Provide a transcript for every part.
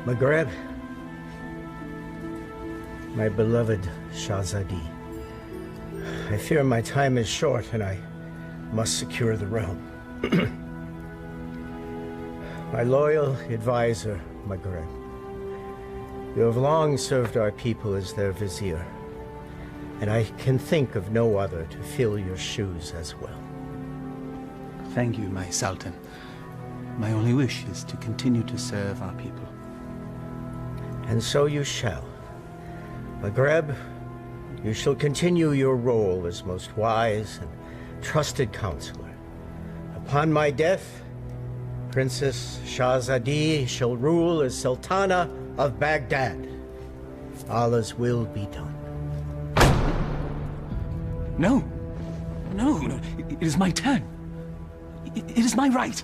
Maghreb, my beloved Shahzadi, I fear my time is short and I must secure the realm. My loyal advisor, Maghreb, you have long served our people as their vizier, and I can think of no other to fill your shoes as well. Thank you, my Sultan. My only wish is to continue to serve our people. And so you shall. Maghreb, you shall continue your role as most wise and trusted counselor. Upon my death, Princess Shahzadi shall rule as Sultana of Baghdad. Allah's will be done. No. No. It is my turn. It is my right.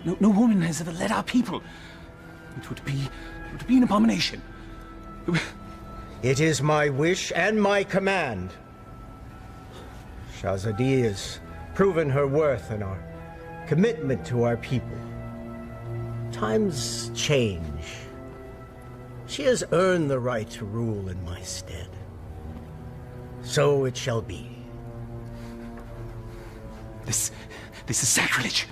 No woman has ever led our people. It would be an abomination. It is my wish and my command. Shahzadi has proven her worth and our commitment to our people. Times change. She has earned the right to rule in my stead. So it shall be. This is sacrilege.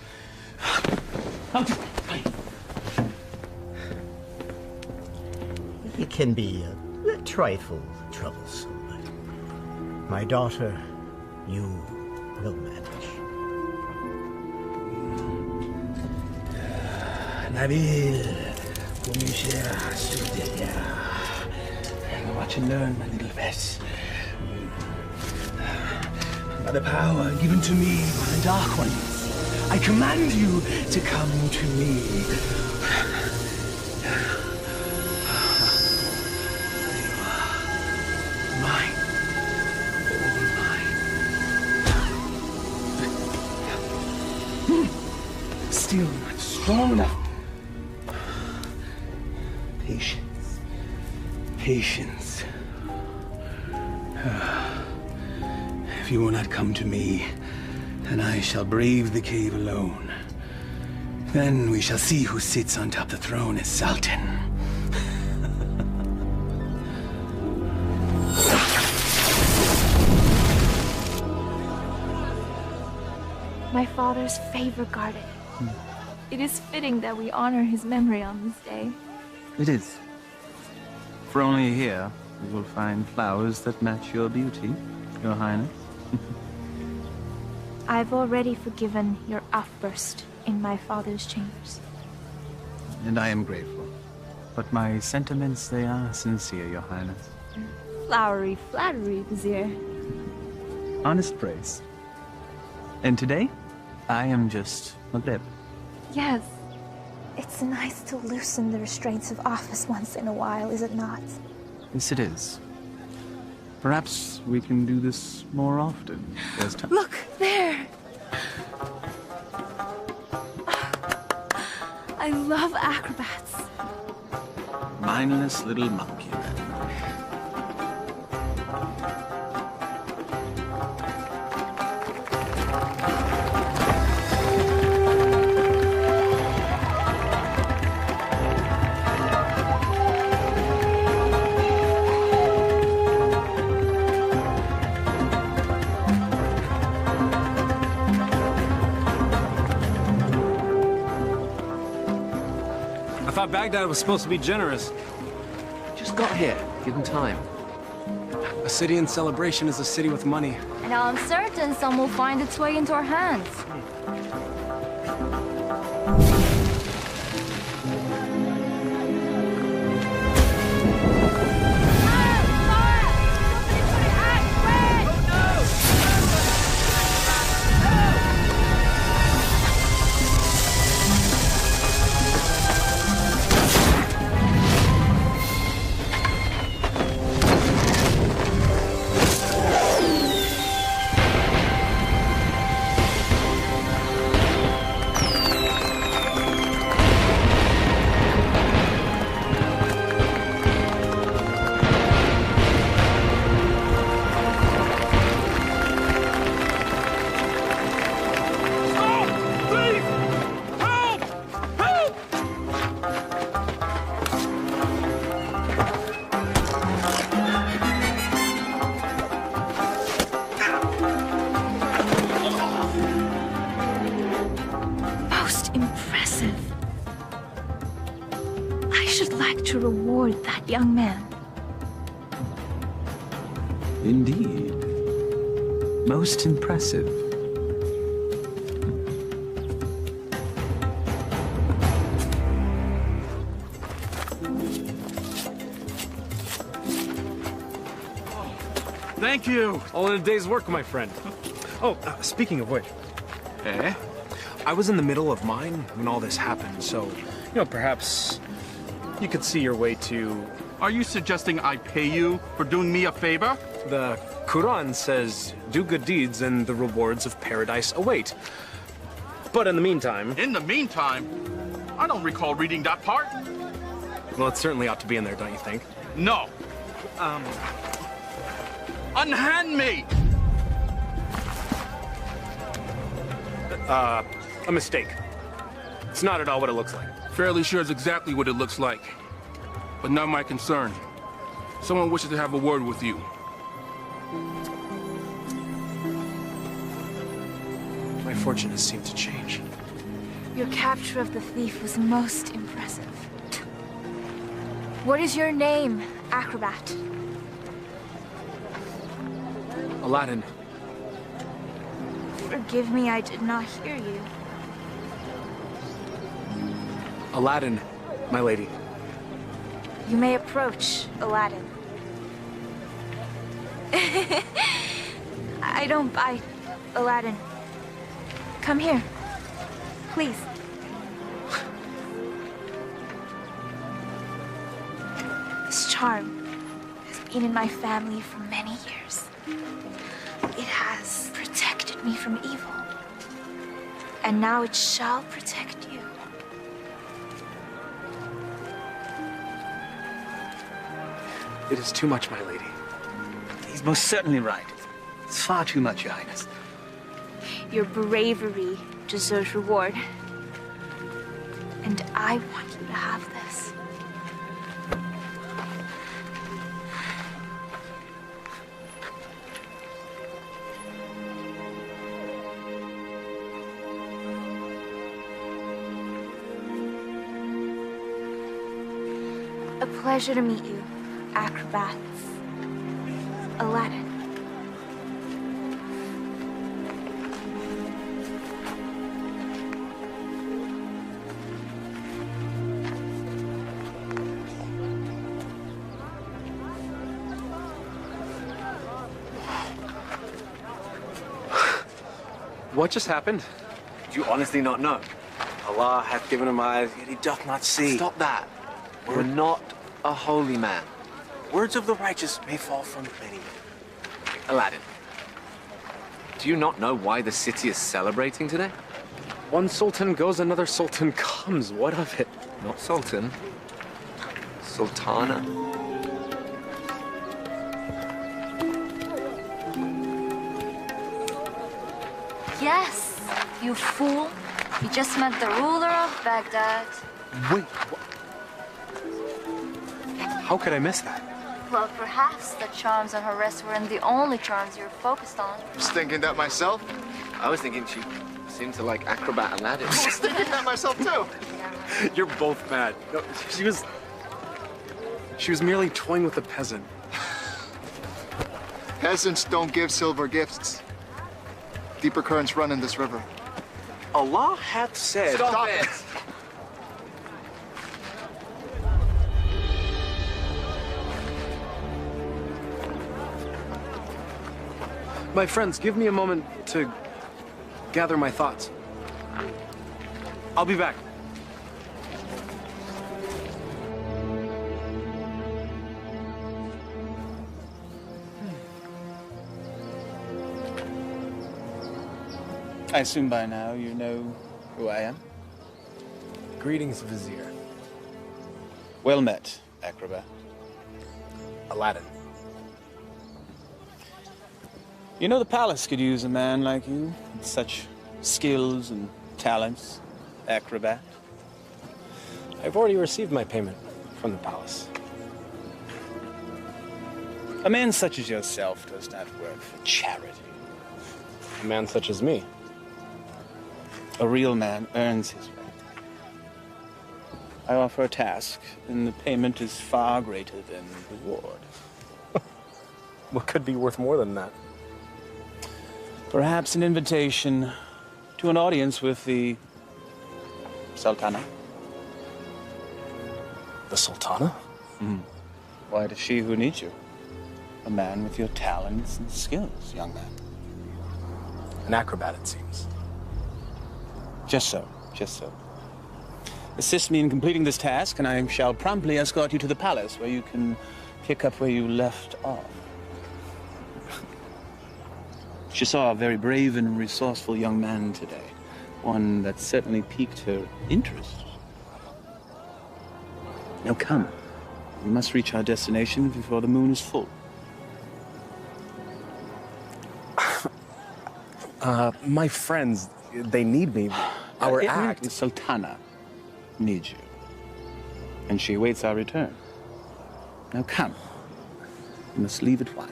It can be a trifle troublesome, but my daughter, you will manage. Nabil, watch and learn, my little bess. By the power given to me by the Dark Ones, I command you to come to me. Mine. All mine. Still not strong enough. Patience. Patience. If you will not come to me, then I shall brave the cave alone. Then we shall see who sits on top of the throne as Sultan. My father's favorite garden. It is fitting that we honor his memory on this day. It is. For only here you will find flowers that match your beauty, Your Highness. I've already forgiven your outburst in my father's chambers. And I am grateful. But my sentiments, they are sincere, Your Highness. Flowery flattery, Vizier. Honest praise. And today, I am just Maghreb. Yes. It's nice to loosen the restraints of office once in a while, is it not? Yes, it is. Perhaps we can do this more often. There's time. Look, there! I love acrobats. Mindless little monkey. Baghdad was supposed to be generous. Just got here. Give him time. A city in celebration is a city with money. And I'm certain some will find its way into our hands. that young man. Indeed. Most impressive. Thank you. All in a day's work, my friend. Oh, speaking of which. Eh? I was in the middle of mine when all this happened, so, perhaps you could see your way to... Are you suggesting I pay you for doing me a favor? The Quran says, do good deeds and the rewards of paradise await. But in the meantime... In the meantime? I don't recall reading that part. Well, it certainly ought to be in there, don't you think? No. Unhand me! A mistake. It's not at all what it looks like. Fairly sure it's exactly what it looks like. But not my concern. Someone wishes to have a word with you. My fortune has seemed to change. Your capture of the thief was most impressive. What is your name, acrobat? Aladdin. Forgive me, I did not hear you. Aladdin, my lady. You may approach, Aladdin. I don't bite, Aladdin. Come here, please. This charm has been in my family for many years. It has protected me from evil. And now it shall protect you. It is too much, my lady. He's most certainly right. It's far too much, Your Highness. Your bravery deserves reward. And I want you to have this. A pleasure to meet you, acrobats. Aladdin. What just happened? Do you honestly not know? Allah hath given him eyes, yet he doth not see. Stop that. We're not a holy man. Words of the righteous may fall from many men. Aladdin, do you not know why the city is celebrating today? One sultan goes, another sultan comes. What of it? Not sultan. Sultana. Yes, you fool. You just met the ruler of Baghdad. Wait, what? How could I miss that? Well, perhaps the charms on her wrist weren't the only charms you're focused on. I was thinking that myself. I was thinking she seemed to like acrobat Aladdin. I was thinking that myself too. You're both mad. No, she was merely toying with a peasant. Peasants don't give silver gifts. Deeper currents run in this river. Allah hath said... Stop it! My friends, give me a moment to gather my thoughts. I'll be back. I assume by now you know who I am. Greetings, Vizier. Well met, acrobat. Aladdin. You know the palace could use a man like you, with such skills and talents, acrobat. I've already received my payment from the palace. A man such as yourself does not work for charity. A man such as me. A real man earns his way. I offer a task, and the payment is far greater than reward. What could be worth more than that? Perhaps an invitation to an audience with the Sultana. The Sultana? Why, it is she who needs you. A man with your talents and skills, young man. An acrobat, it seems. Just so, just so. Assist me in completing this task, and I shall promptly escort you to the palace, where you can pick up where you left off. She saw a very brave and resourceful young man today. One that certainly piqued her interest. Now come. We must reach our destination before the moon is full. My friends, they need me. Our act. The Sultana needs you. And she awaits our return. Now come. We must leave at once.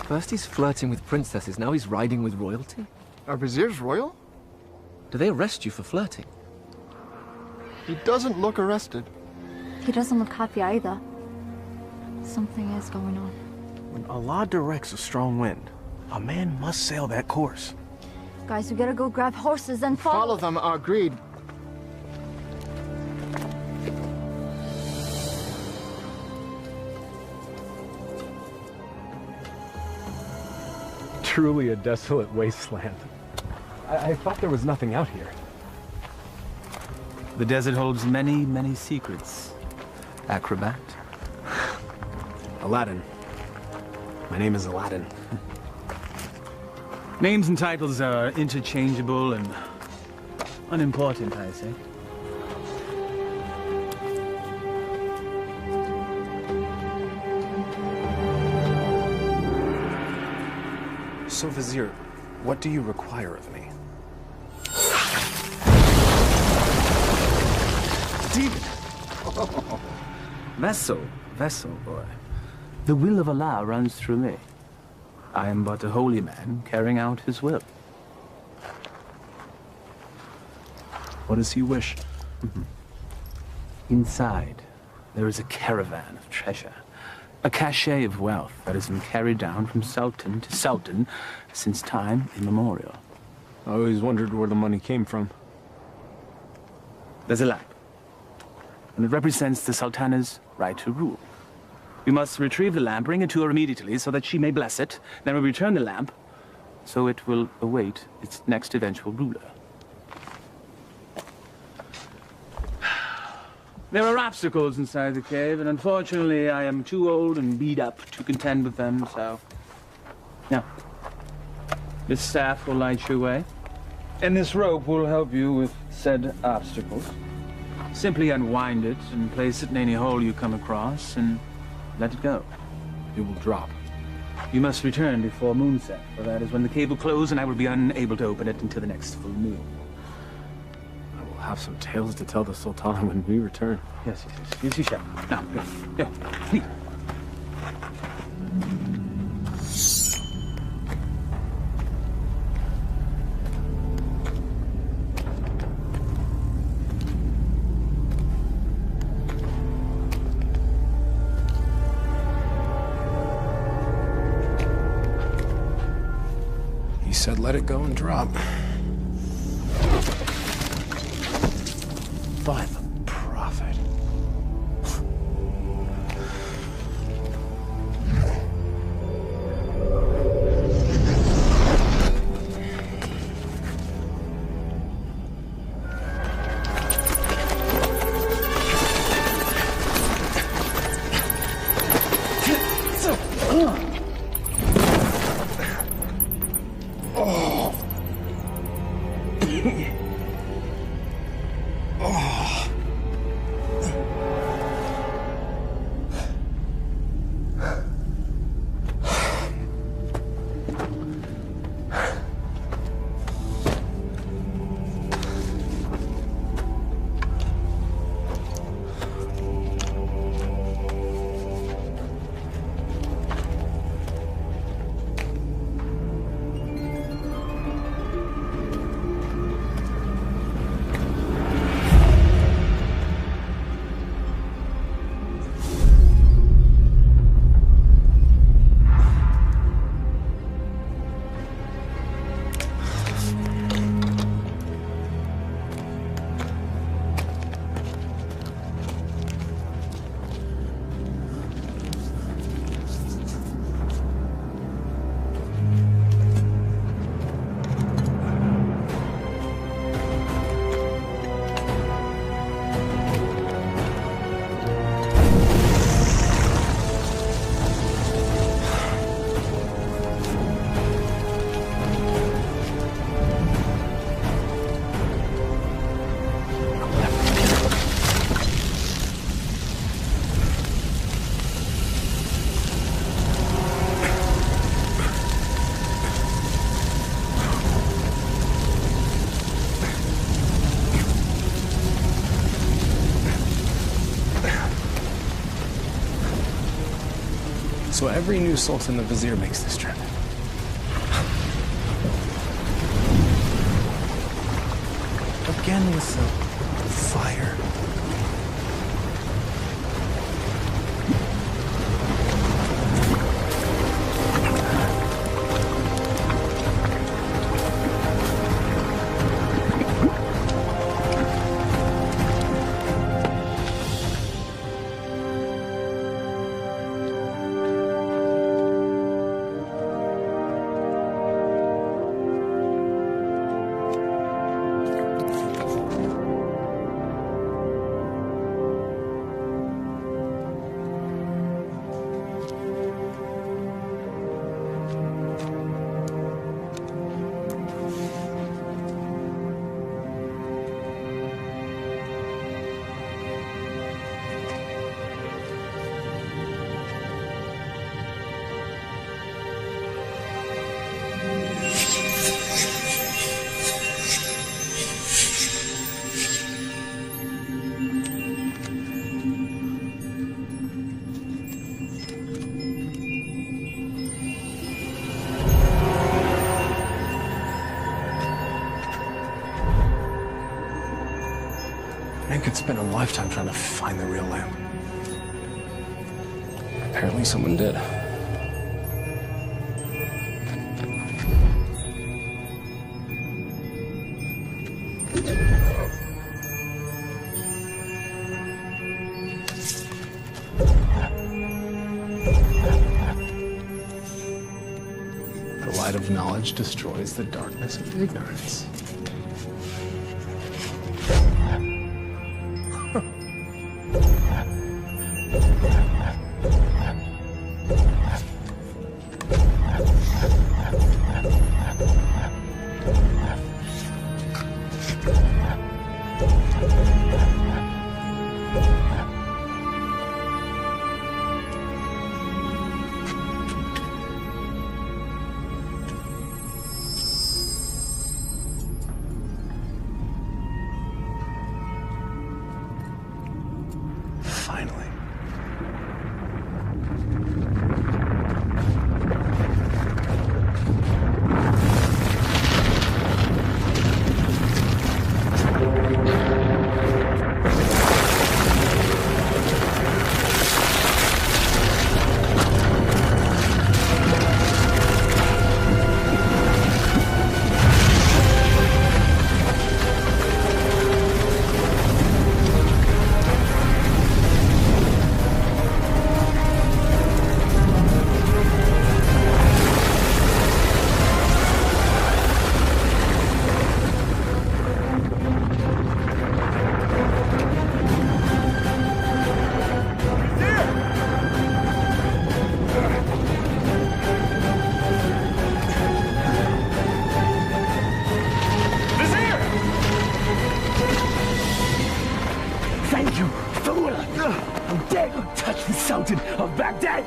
First he's flirting with princesses, now he's riding with royalty? Are viziers royal? Do they arrest you for flirting? He doesn't look arrested. He doesn't look happy either. Something is going on. When Allah directs a strong wind, a man must sail that course. Guys, we gotta go grab horses and Follow them, agreed. Truly a desolate wasteland. I thought there was nothing out here. The desert holds many, many secrets. Acrobat. Aladdin. My name is Aladdin. Names and titles are interchangeable and unimportant, I say. So, Vizier, what do you require of me? David! Vessel, boy. The will of Allah runs through me. I am but a holy man carrying out his will. What does he wish? Inside, there is a caravan of treasure. A cachet of wealth that has been carried down from sultan to sultan since time immemorial. I always wondered where the money came from. There's a lamp, and it represents the sultana's right to rule. We must retrieve the lamp, bring it to her immediately so that she may bless it. Then we return the lamp, so it will await its next eventual ruler. There are obstacles inside the cave, and unfortunately I am too old and beat up to contend with them, so... Now, this staff will light your way, and this rope will help you with said obstacles. Simply unwind it and place it in any hole you come across, and let it go. It will drop. You must return before moonset, for that is when the cave will close, and I will be unable to open it until the next full moon. We'll have some tales to tell the Sultana when we return. Yes, you shall. Now, go, please. He said let it go and drop. By the prophet. So every new sultan the vizier makes this trip. Again with the fire. Man could spend a lifetime trying to find the real lamp. Apparently someone did. The light of knowledge destroys the darkness of ignorance. Of Baghdad!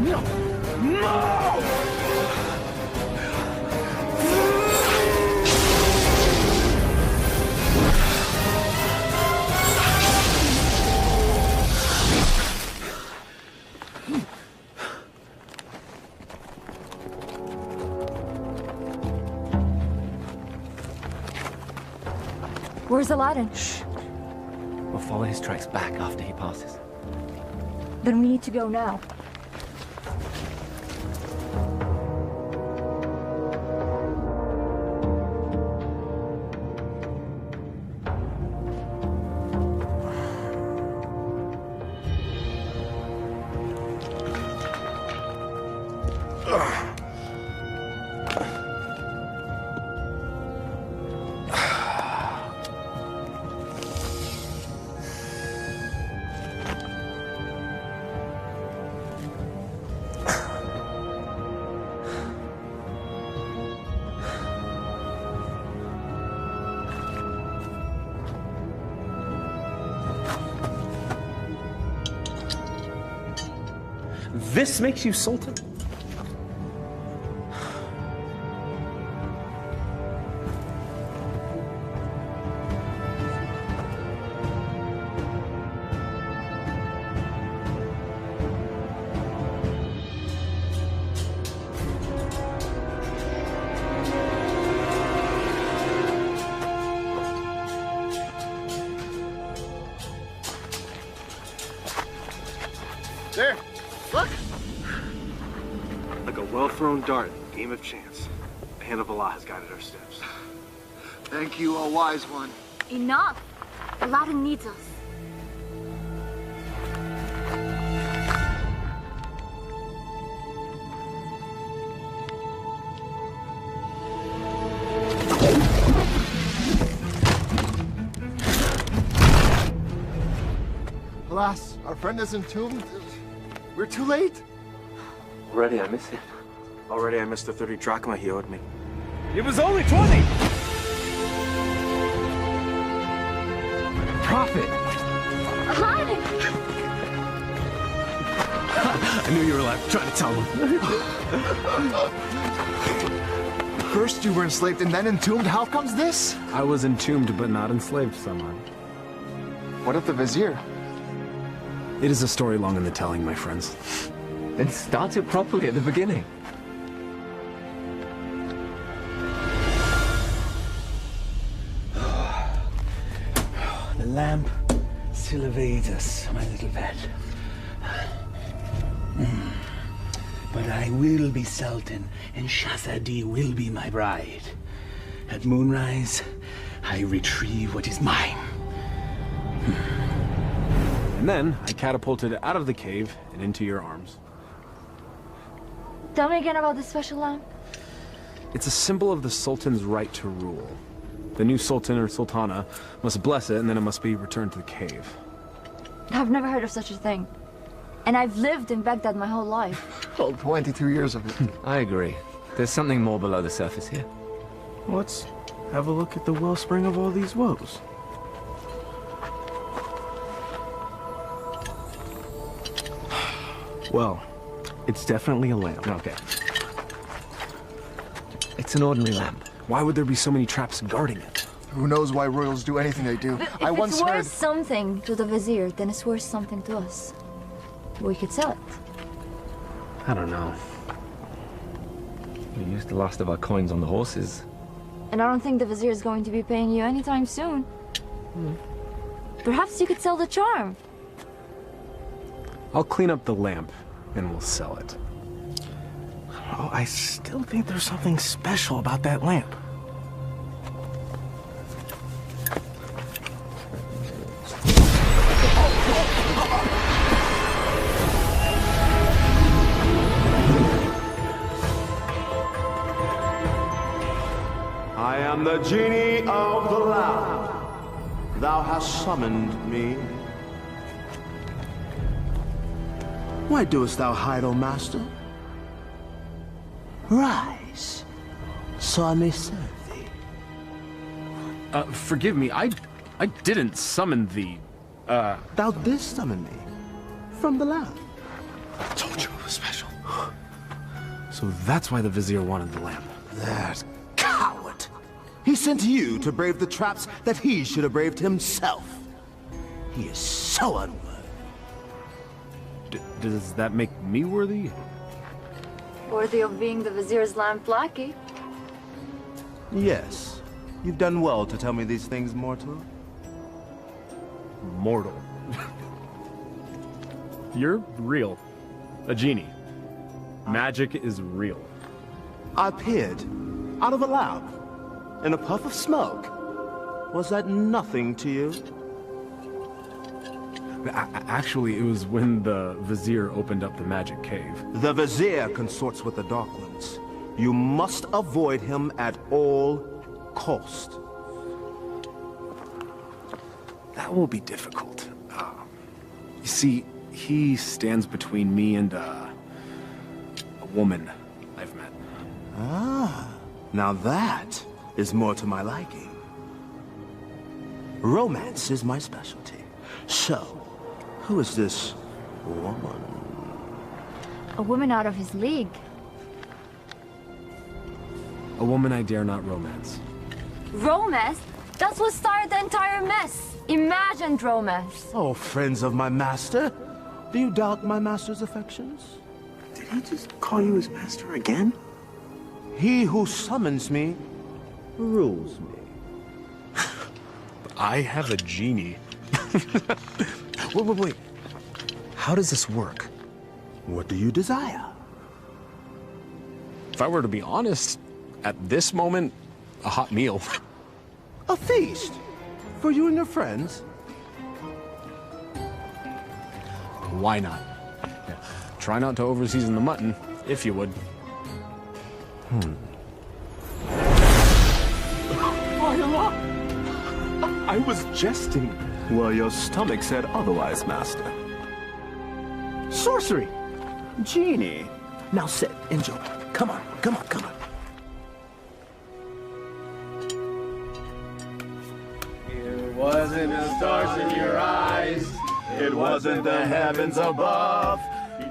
No! No! Where's Aladdin? Shh. We'll follow his tracks back after he passes. Then we need to go now. This makes you Sultan? thrown dart, game of chance. The hand of Allah has guided our steps. Thank you, a wise one. Enough! Aladdin needs us. Alas, our friend is entombed. We're too late. Already I miss him. Already I missed the 30 drachma he owed me. It was only 20! Prophet! Aladdin! I knew you were alive. Trying to tell them. First you were enslaved and then entombed. How comes this? I was entombed but not enslaved, someone. What of the vizier? It is a story long in the telling, my friends. Then start it properly at the beginning. The lamp still evades us, my little pet. But I will be Sultan, and Shahzadi will be my bride. At moonrise, I retrieve what is mine. And then I catapulted out of the cave and into your arms. Tell me again about the special lamp. It's a symbol of the Sultan's right to rule. The new Sultan or Sultana must bless it, and then it must be returned to the cave. I've never heard of such a thing. And I've lived in Baghdad my whole life. Well, 22 years of it. I agree. There's something more below the surface here. Let's have a look at the wellspring of all these woes. Well, it's definitely a lamp. Okay. It's an ordinary lamp. Why would there be so many traps guarding it? Who knows why royals do anything they do? If it's worth something to the vizier, then it's worth something to us. We could sell it. I don't know. We used the last of our coins on the horses. And I don't think the vizier is going to be paying you anytime soon. Perhaps you could sell the charm. I'll clean up the lamp, and we'll sell it. Oh, I still think there's something special about that lamp. I am the genie of the lamp. Thou hast summoned me. Why doest thou hide, O master? Rise, so I may serve thee. Forgive me, I didn't summon thee. Thou didst summon me. From the lamp. I told you it was special. So that's why the vizier wanted the lamp. That coward. He sent you to brave the traps that he should have braved himself. He is so unworthy. Does that make me worthy? Worthy of being the vizier's lamp lackey. Yes. You've done well to tell me these things, mortal. Mortal. You're real. A genie. Magic is real. I appeared out of a lamp in a puff of smoke. Was that nothing to you? Actually, it was when the vizier opened up the magic cave. The vizier consorts with the Dark Ones. You must avoid him at all cost. That will be difficult. You see, he stands between me and a woman I've met. Ah, now that is more to my liking. Romance is my specialty. So, who is this woman? A woman out of his league. A woman I dare not romance. Romance? That's what started the entire mess. Imagined romance. Oh, friends of my master, do you doubt my master's affections? Did he just call you his master again? He who summons me rules me. I have a genie. Wait. How does this work? What do you desire? I were to be honest, at this moment, a hot meal. A feast? For you and your friends? Why not? Yeah. Try not to overseason the mutton, if you would. I was jesting. Well, your stomach said otherwise, Master. Sorcery! Genie! Now sit, enjoy. Come on, come on, come on. It wasn't the stars in your eyes. It wasn't the heavens above.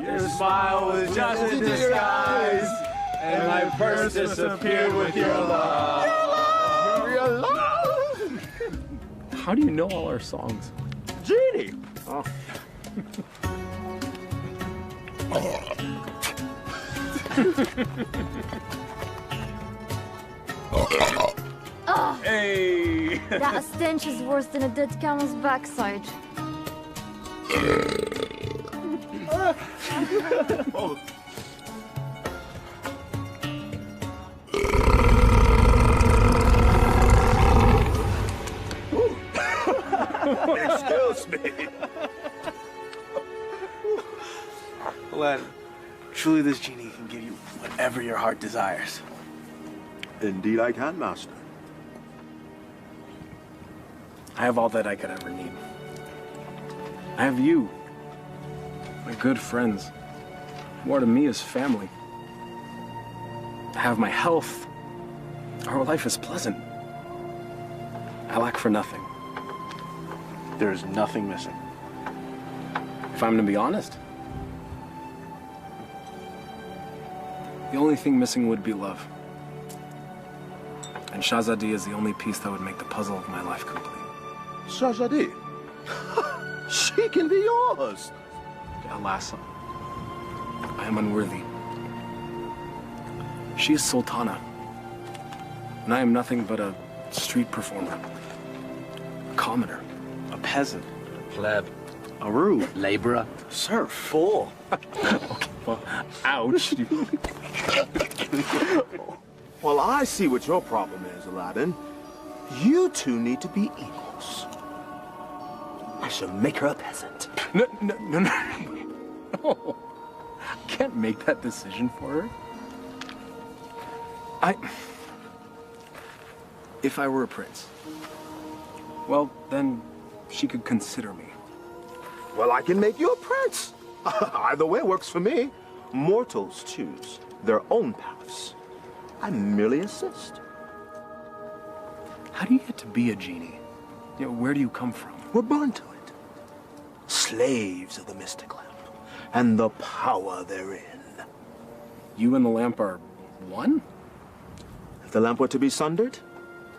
Your smile was just a disguise. And my purse disappeared with your love. Your love! How do you know all our songs? Genie! Oh. Hey! That stench is worse than a dead camel's backside. Oh. Excuse me. Aladdin, truly this genie can give you whatever your heart desires. Indeed I can, Master. I have all that I could ever need. I have you, my good friends, who are to me as family. I have my health. Our life is pleasant. I lack for nothing. There is nothing missing. If I'm to be honest, the only thing missing would be love. And Shahzadi is the only piece that would make the puzzle of my life complete. Shahzadi? She can be yours. Alas, I am unworthy. She is Sultana, and I am nothing but a street performer, a commoner, a peasant, A pleb. a rube, Laborer. serf, fool. Okay, well, ouch. Well, I see what your problem is, Aladdin. You two need to be equals. I shall make her a peasant. No. No. I can't make that decision for her. If I were a prince, well, then she could consider me. Well, I can make you a prince. Either way works for me. Mortals choose their own paths. I merely assist. How do you get to be a genie? You know, where do you come from? We're born to it. Slaves of the mystic lamp and the power therein. You and the lamp are one? If the lamp were to be sundered,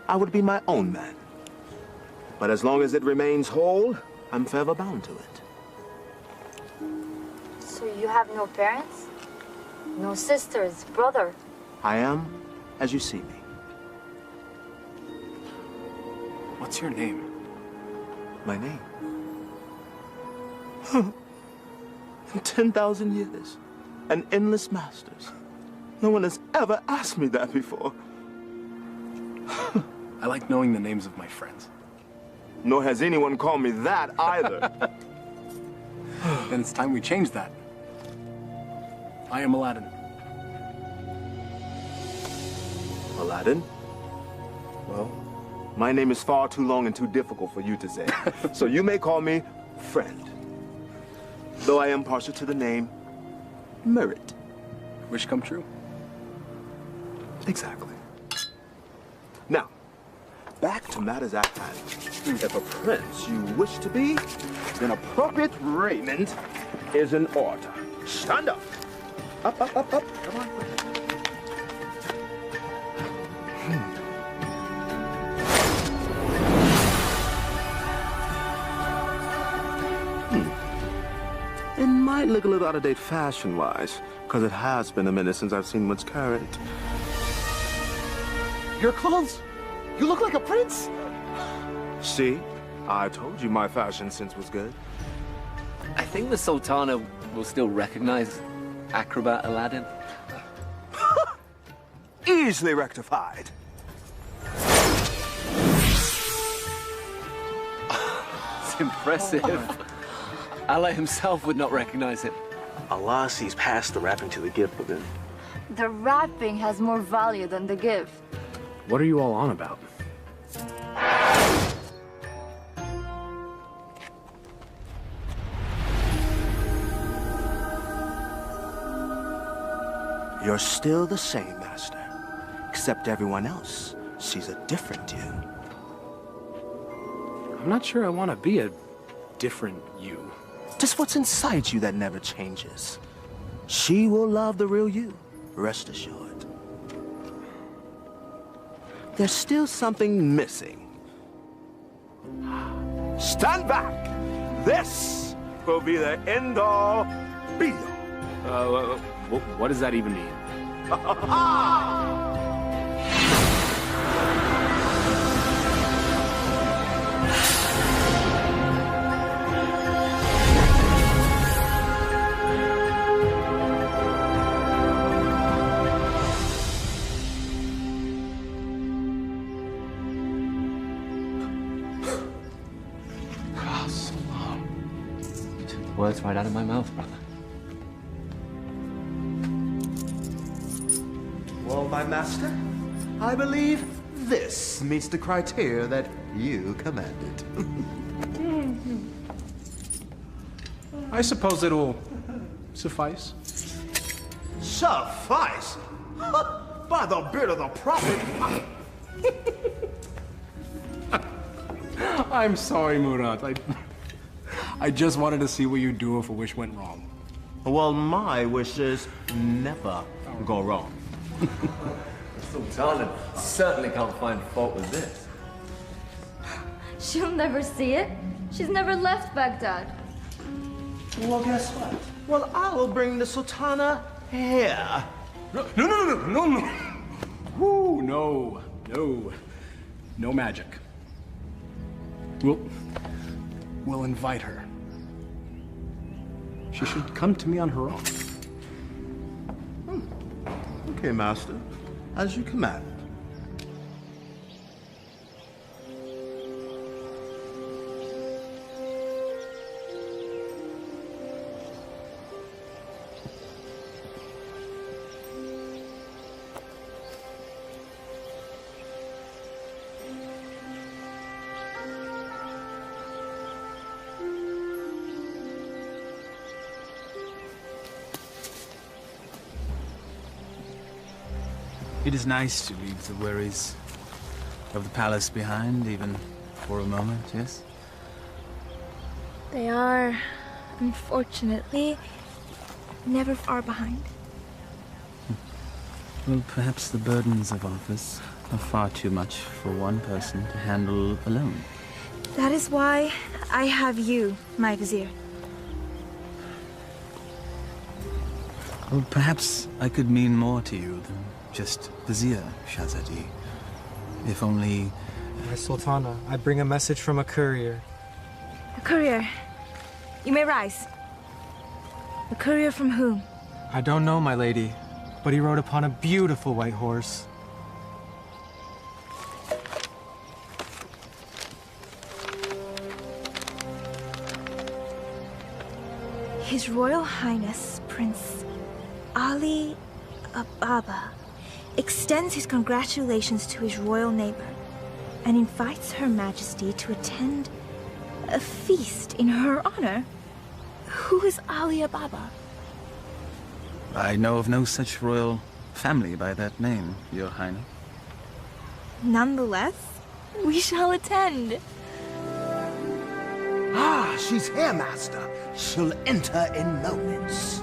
I would be my own man. But as long as it remains whole, I'm forever bound to it. So you have no parents? No sisters, brother? I am as you see me. What's your name? My name? In 10,000 years, and endless masters, no one has ever asked me that before. I like knowing the names of my friends. Nor has anyone called me that either. Then it's time we change that. I am Aladdin. Aladdin? Well, my name is far too long and too difficult for you to say. So you may call me Friend. Though I am partial to the name Merit. Wish come true. Exactly. Now, back to matters at hand. If a prince you wish to be, then appropriate raiment is in order. Stand up. Up. Come on. It might look a little out of date fashion-wise, because it has been a minute since I've seen what's current. Your clothes? You look like a prince. See? I told you my fashion sense was good. I think the Sultana will still recognize acrobat Aladdin. easily rectified. It's impressive. Allah himself would not recognize him. Allah sees past the wrapping to the gift within. The wrapping has more value than the gift. What are you all on about? You're still the same, Master. Except everyone else sees a different you. I'm not sure I want to be a different you. Just what's inside you that never changes. She will love the real you, rest assured. There's still something missing. Stand back! This will be the end-all, be-all. What does that even mean? You took the words right out of my mouth, brother. Well, my master, I believe this meets the criteria that you commanded. I suppose it'll suffice. Suffice? By the beard of the prophet! I'm sorry, Murad. I just wanted to see what you'd do if a wish went wrong. Well, my wishes never go wrong. Sultana certainly can't find fault with this. She'll never see it. She's never left Baghdad. Well, guess what? Well, I'll bring the Sultana here. No. Woo, no. No magic. We'll invite her. She should come to me on her own. Okay, Master. As you command. It is nice to leave the worries of the palace behind, even for a moment, yes? They are, unfortunately, never far behind. Well, perhaps the burdens of office are far too much for one person to handle alone. That is why I have you, my vizier. Well, perhaps I could mean more to you than just Vizier, Shahzadi. If only... My Sultana, I bring a message from a courier. A courier? You may rise. A courier from whom? I don't know, my lady, but he rode upon a beautiful white horse. His Royal Highness, Prince Ali Ababa, extends his congratulations to his royal neighbor and invites Her Majesty to attend a feast in her honor. Who is Ali Ababa? I know of no such royal family by that name, Your Highness. Nonetheless, we shall attend. Ah, she's here, Master. She'll enter in moments.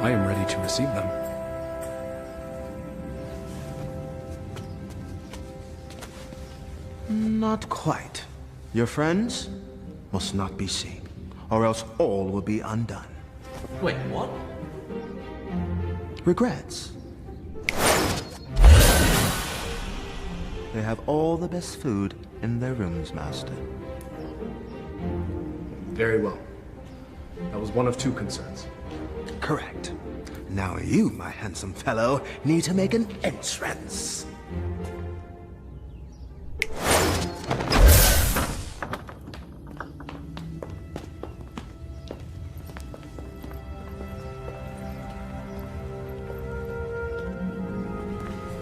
I am ready to receive them. Not quite. Your friends must not be seen, or else all will be undone. Wait, what? Regrets. They have all the best food in their rooms, Master. Very well. That was one of two concerns. Correct. Now you, my handsome fellow, need to make an entrance.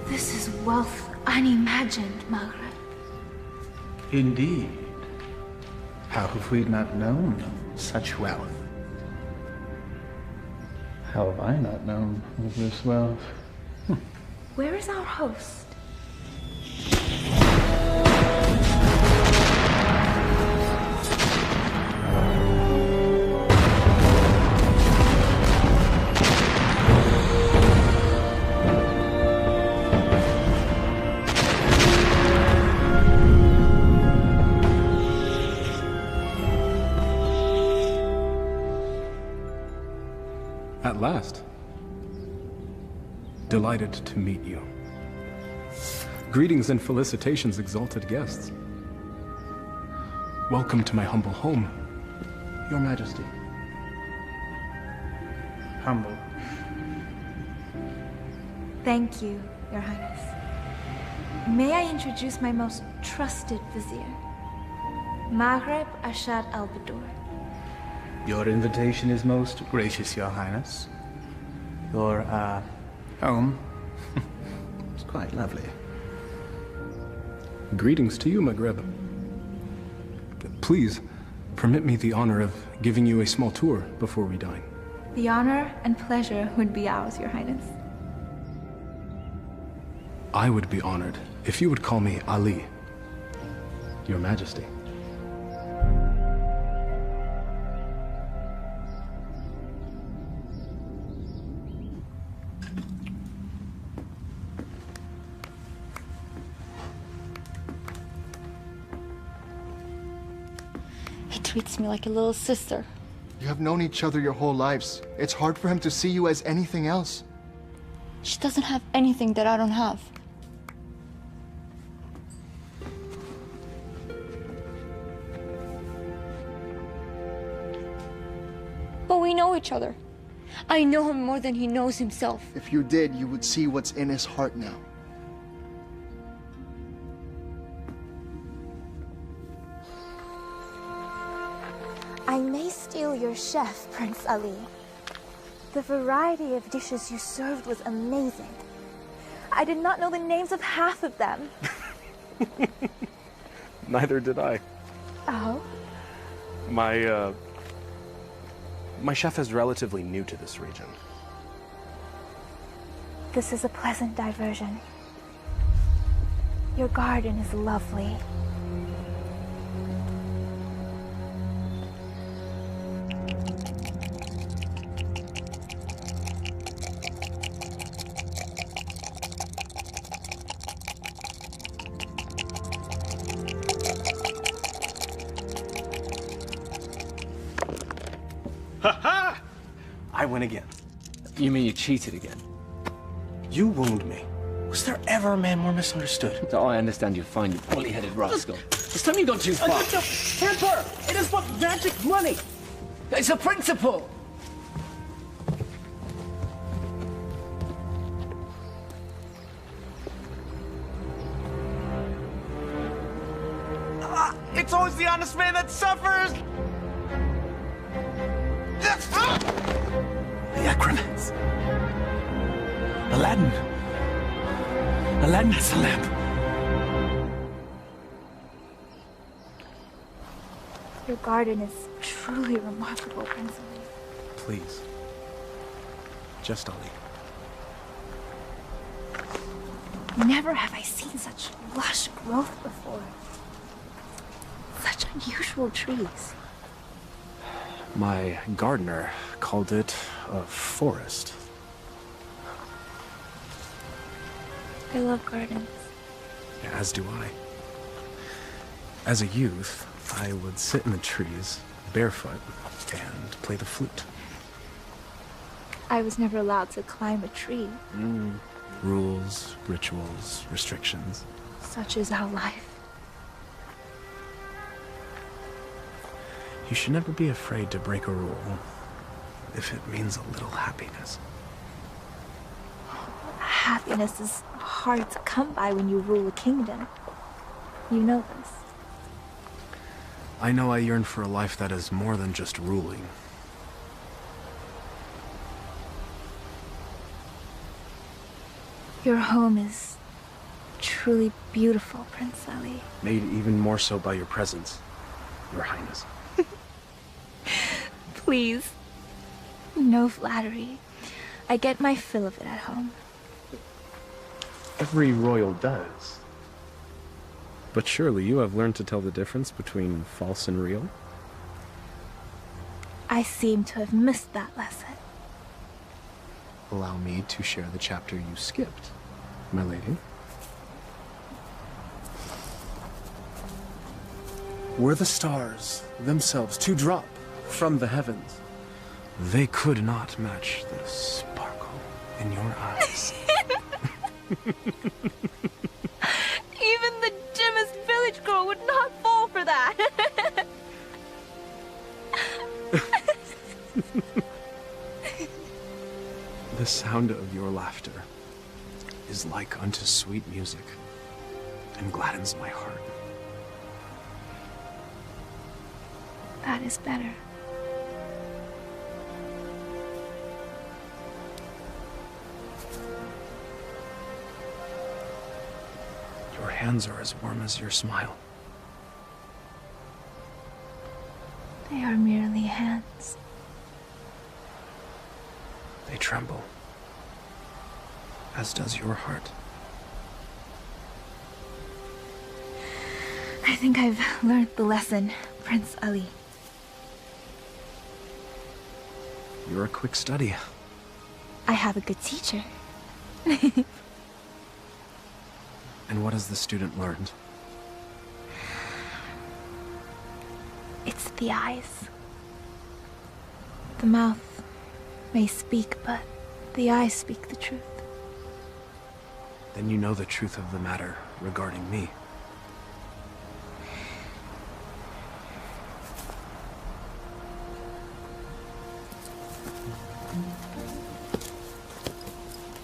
This is wealth unimagined, Maghreb. Indeed. How have we not known such wealth? How have I not known of this wealth? Where is our host? At last. Delighted to meet you. Greetings and felicitations, exalted guests. Welcome to my humble home, Your Majesty. Humble. Thank you, Your Highness. May I introduce my most trusted vizier, Maghreb Ashad al-Badur. Your invitation is most gracious, Your Highness. Your, home is quite lovely. Greetings to you, Maghreb. Please, permit me the honor of giving you a small tour before we dine. The honor and pleasure would be ours, Your Highness. I would be honored if you would call me Ali, Your Majesty. He treats me like a little sister. You have known each other your whole lives. It's hard for him to see you as anything else. She doesn't have anything that I don't have. But we know each other. I know him more than he knows himself. If you did, you would see what's in his heart now. I may steal your chef, Prince Ali. The variety of dishes you served was amazing. I did not know the names of half of them. Neither did I. Oh? My chef is relatively new to this region. This is a pleasant diversion. Your garden is lovely. Ha-ha! I win again. You mean you cheated again? You wound me. Was there ever a man more misunderstood? Oh, I understand you're fine, you bully-headed rascal. This time you've gone too far. Temper! It is but magic money! It's a principle! It's always the honest man that suffers! The acromats. Aladdin. Aladdin has the lamp. Your garden is truly remarkable, Prince Ali. Please. Just Ali. Never have I seen such lush growth before. Such unusual trees. My gardener called it a forest. I love gardens. As do I. As a youth, I would sit in the trees, barefoot, and play the flute. I was never allowed to climb a tree. Rules, rituals, restrictions. Such is our life. You should never be afraid to break a rule. if it means a little happiness. Happiness is hard to come by when you rule a kingdom. You know this. I know I yearn for a life that is more than just ruling. Your home is truly beautiful, Prince Ali. Made even more so by your presence, Your Highness. Please. No flattery. I get my fill of it at home. Every royal does. But surely you have learned to tell the difference between false and real? I seem to have missed that lesson. Allow me to share the chapter you skipped, my lady. Were the stars themselves to drop from the heavens, they could not match the sparkle in your eyes. Even the dimmest village girl would not fall for that. The sound of your laughter is like unto sweet music and gladdens my heart. That is better. Your hands are as warm as your smile. They are merely hands. They tremble, as does your heart. I think I've learned the lesson, Prince Ali. You're a quick study. I have a good teacher. And what has the student learned? It's the eyes. The mouth may speak, but the eyes speak the truth. Then you know the truth of the matter regarding me.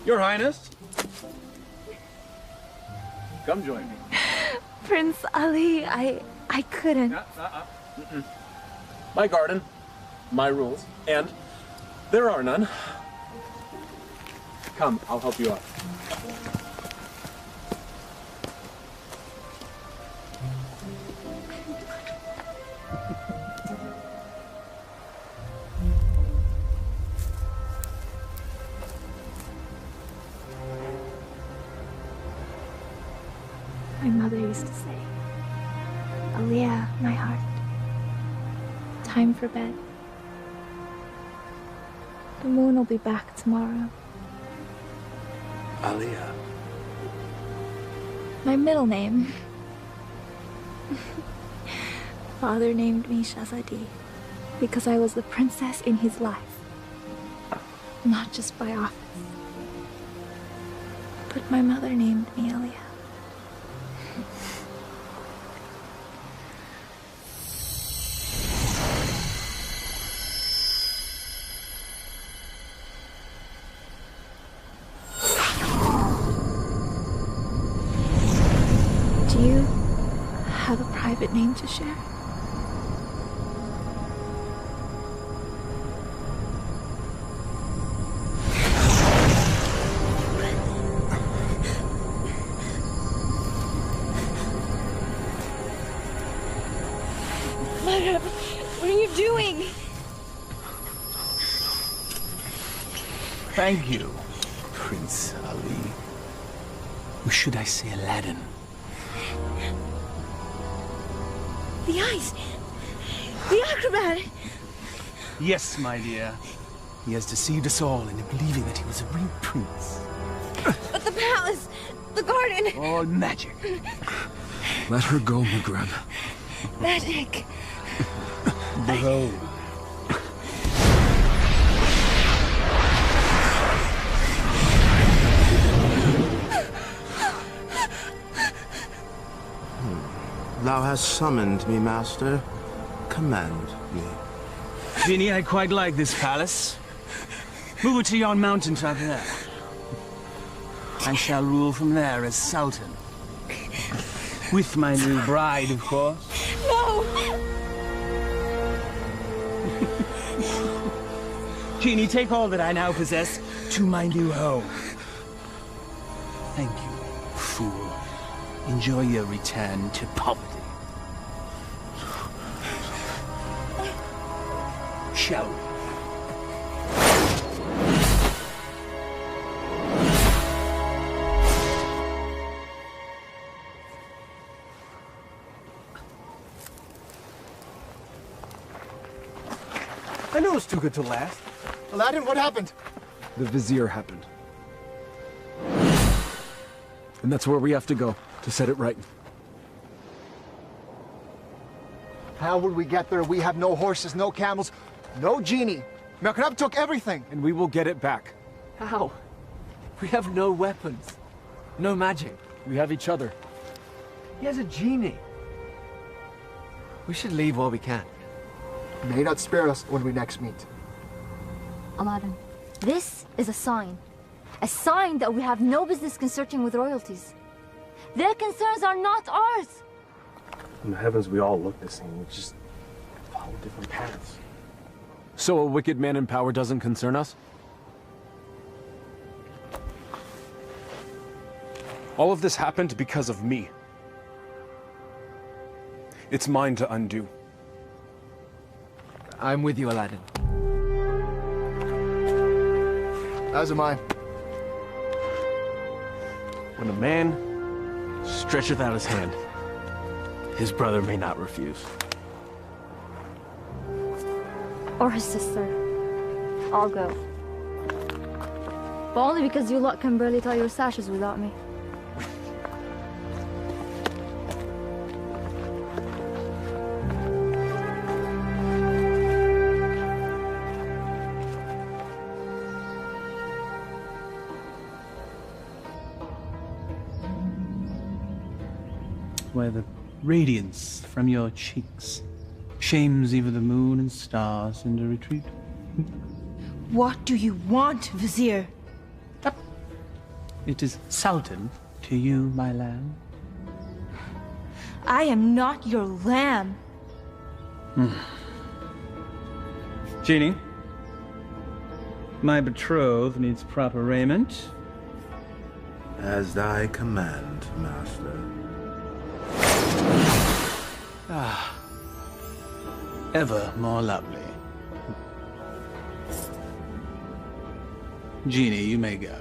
Your Highness, come join me. Prince Ali, I couldn't. My garden, my rules, and there are none. Come, I'll help you out. My mother used to say, Aliyah, my heart, time for bed. The moon will be back tomorrow. Aliyah. My middle name. Father named me Shahzadi because I was the princess in his life. Not just by office. But my mother named me Aliyah. Do you have a private name to share? Mother, what are you doing? Thank you, Prince Ali. Or should I say Aladdin? The eyes! The acrobat! Yes, my dear. He has deceived us all into believing that he was a real prince. But the palace! The garden! All magic. Let her go, Maghreb. Magic! Behold. Thou hast summoned me, master. Command me. Genie, I quite like this palace. Move it to yon mountaintop there. I shall rule from there as Sultan. With my new bride, of course. No! Genie, take all that I now possess to my new home. Thank you, fool. Enjoy your return to poverty. Shall we? I knew it was too good to last. Aladdin, what happened? The Vizier happened. And that's where we have to go, to set it right. How will we get there? We have no horses, no camels, no genie. Merkrab took everything. And we will get it back. How? We have no weapons. No magic. We have each other. He has a genie. We should leave while we can. May not spare us when we next meet. Aladdin, this is a sign. A sign that we have no business consorting with royalties. Their concerns are not ours. In the heavens, we all look the same. We just follow different paths. So a wicked man in power doesn't concern us? All of this happened because of me. It's mine to undo. I'm with you, Aladdin. As am I. When a man stretcheth out his hand, his brother may not refuse. Or his sister. I'll go. But only because you lot can barely tie your sashes without me. Where the radiance from your cheeks shames even the moon and stars into retreat. What do you want, Vizier? It is Sultan to you, my lamb. I am not your lamb. Genie, my betrothed needs proper raiment. As thy command, master. Ah, ever more lovely. Genie, you may go.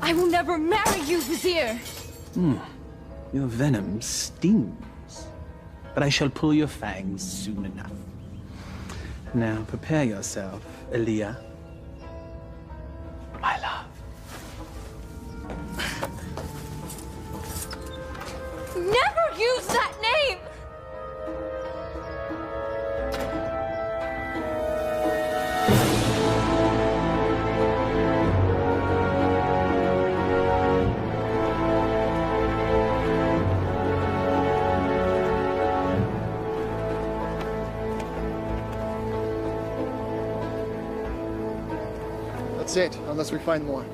I will never marry you, Vizier. Your venom stings, but I shall pull your fangs soon enough. Now prepare yourself, Aaliyah, my love. Never use that name! That's it, unless we find more.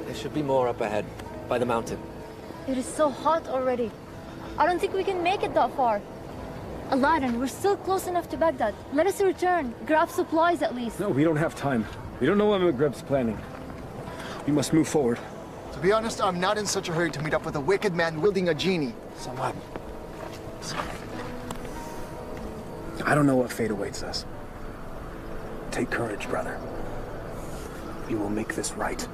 There should be more up ahead, by the mountain. It is so hot already. I don't think we can make it that far. Aladdin, we're still close enough to Baghdad. Let us return. Grab supplies at least. No, we don't have time. We don't know what Maghrib's planning. We must move forward. To be honest, I'm not in such a hurry to meet up with a wicked man wielding a genie. So what? I don't know what fate awaits us. Take courage, brother. We will make this right.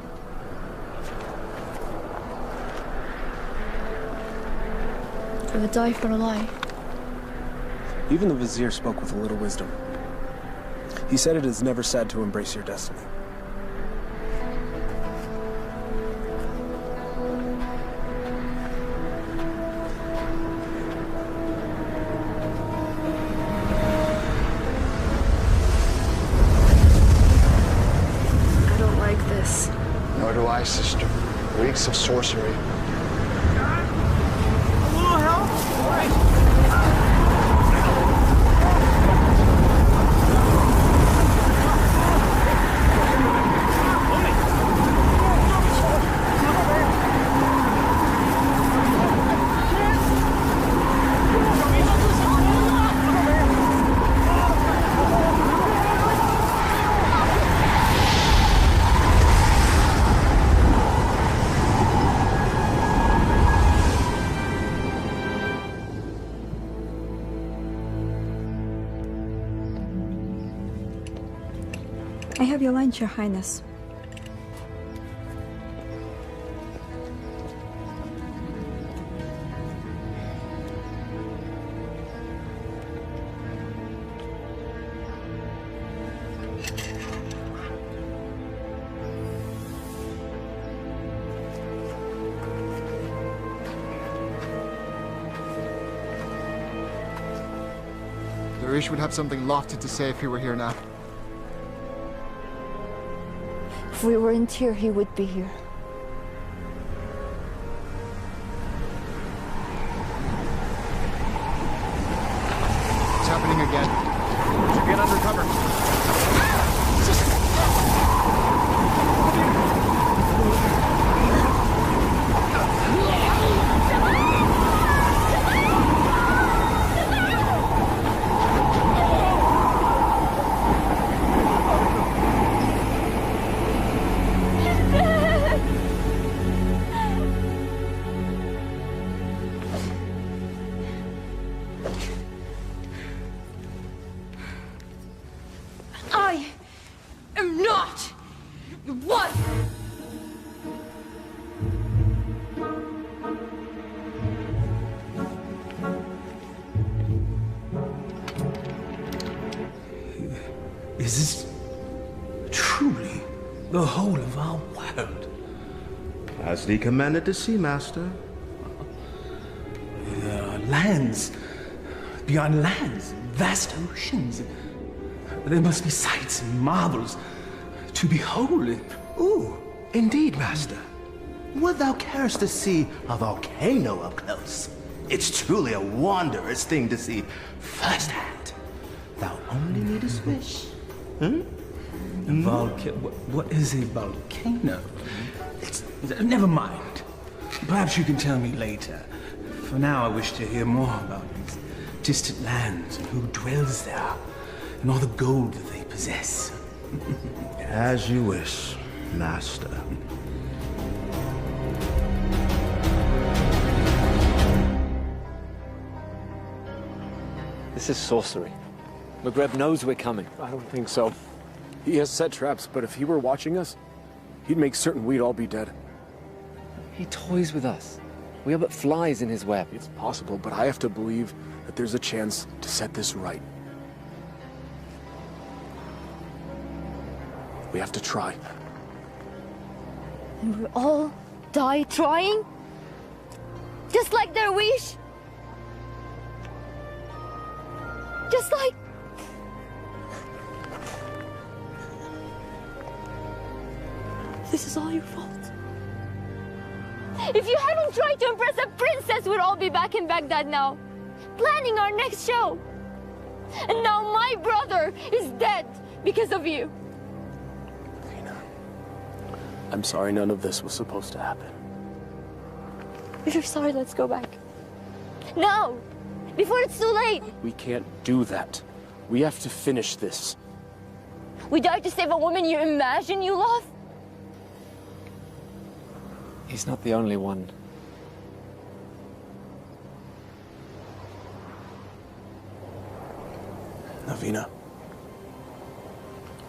I would die for a lie. Even the Vizier spoke with a little wisdom. He said it is never sad to embrace your destiny. I don't like this. Nor do I, sister. Reeks of sorcery. have your lunch, Your Highness. Darish would have something lofty to say if he were here now. If we weren't here, he would be here. It's happening again. To get under cover. I am not your wife! Is this truly the whole of our world? As thee commanded to see, Master. Lands beyond lands, vast oceans. There must be sights and marvels to behold. Ooh, indeed, Master. Would thou carest to see a volcano up close? It's truly a wondrous thing to see firsthand. Thou only needest wish. What is a volcano? Never mind. Perhaps you can tell me later. For now, I wish to hear more about these distant lands and who dwells there, and all the gold that they possess. As you wish, Master. This is sorcery. Maghreb knows we're coming. I don't think so. He has set traps, but if he were watching us, he'd make certain we'd all be dead. He toys with us. We are but flies in his web. It's possible, but I have to believe that there's a chance to set this right. We have to try. And we'll all die trying? Just like their wish? Just like... This is all your fault. If you hadn't tried to impress a princess, we'd all be back in Baghdad now, planning our next show. And now my brother is dead because of you. I'm sorry none of this was supposed to happen. If you're sorry, let's go back. Now! Before it's too late! We can't do that. We have to finish this. We died to save a woman you imagine you love? He's not the only one. Navina,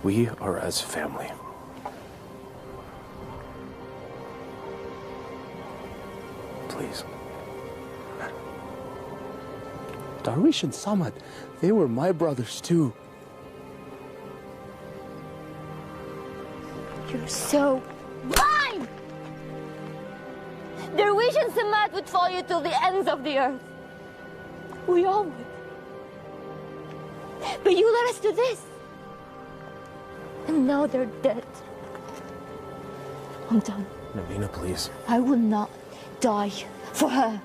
we are as family. Please. Darish and Samad, they were my brothers too. You're so blind! Darwish and Samad would follow you till the ends of the earth. We all would. But you led us to this. And now they're dead. I'm done. Navina, please. I will not die for her.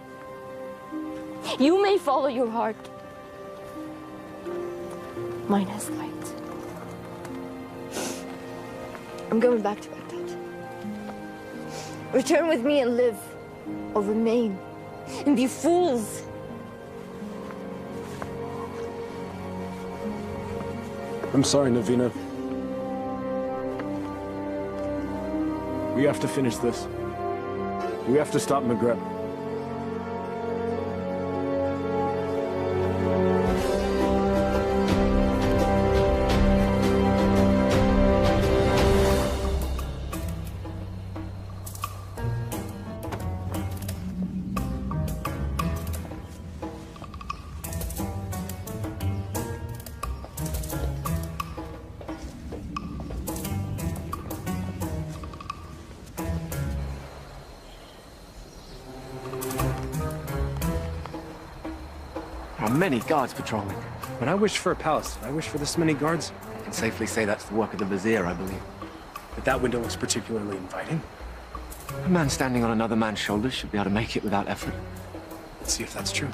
You may follow your heart. Mine has light. I'm going back to Baghdad. Return with me and live, or remain and be fools. I'm sorry, Navina. We have to finish this. We have to stop Maghreb. many guards patrolling. When I wished for a palace, did I wish for this many guards? I can safely say that's the work of the vizier, I believe. But that window looks particularly inviting. A man standing on another man's shoulders should be able to make it without effort. Let's see if that's true.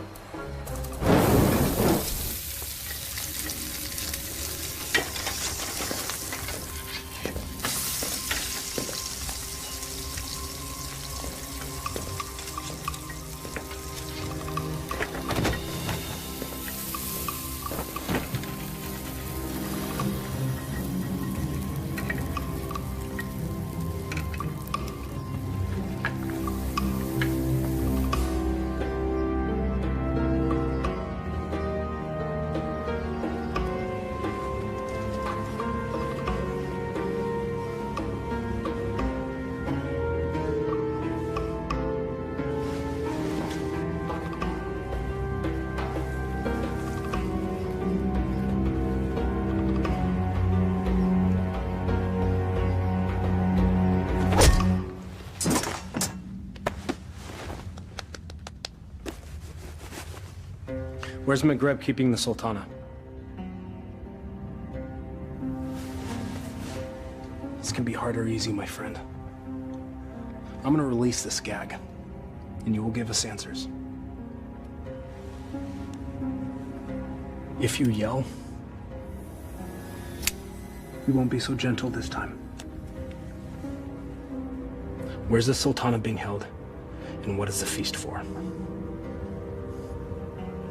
Where's Maghreb keeping the Sultana? This can be hard or easy, my friend. I'm gonna release this gag, and you will give us answers. If you yell, we won't be so gentle this time. Where's the Sultana being held, and what is the feast for?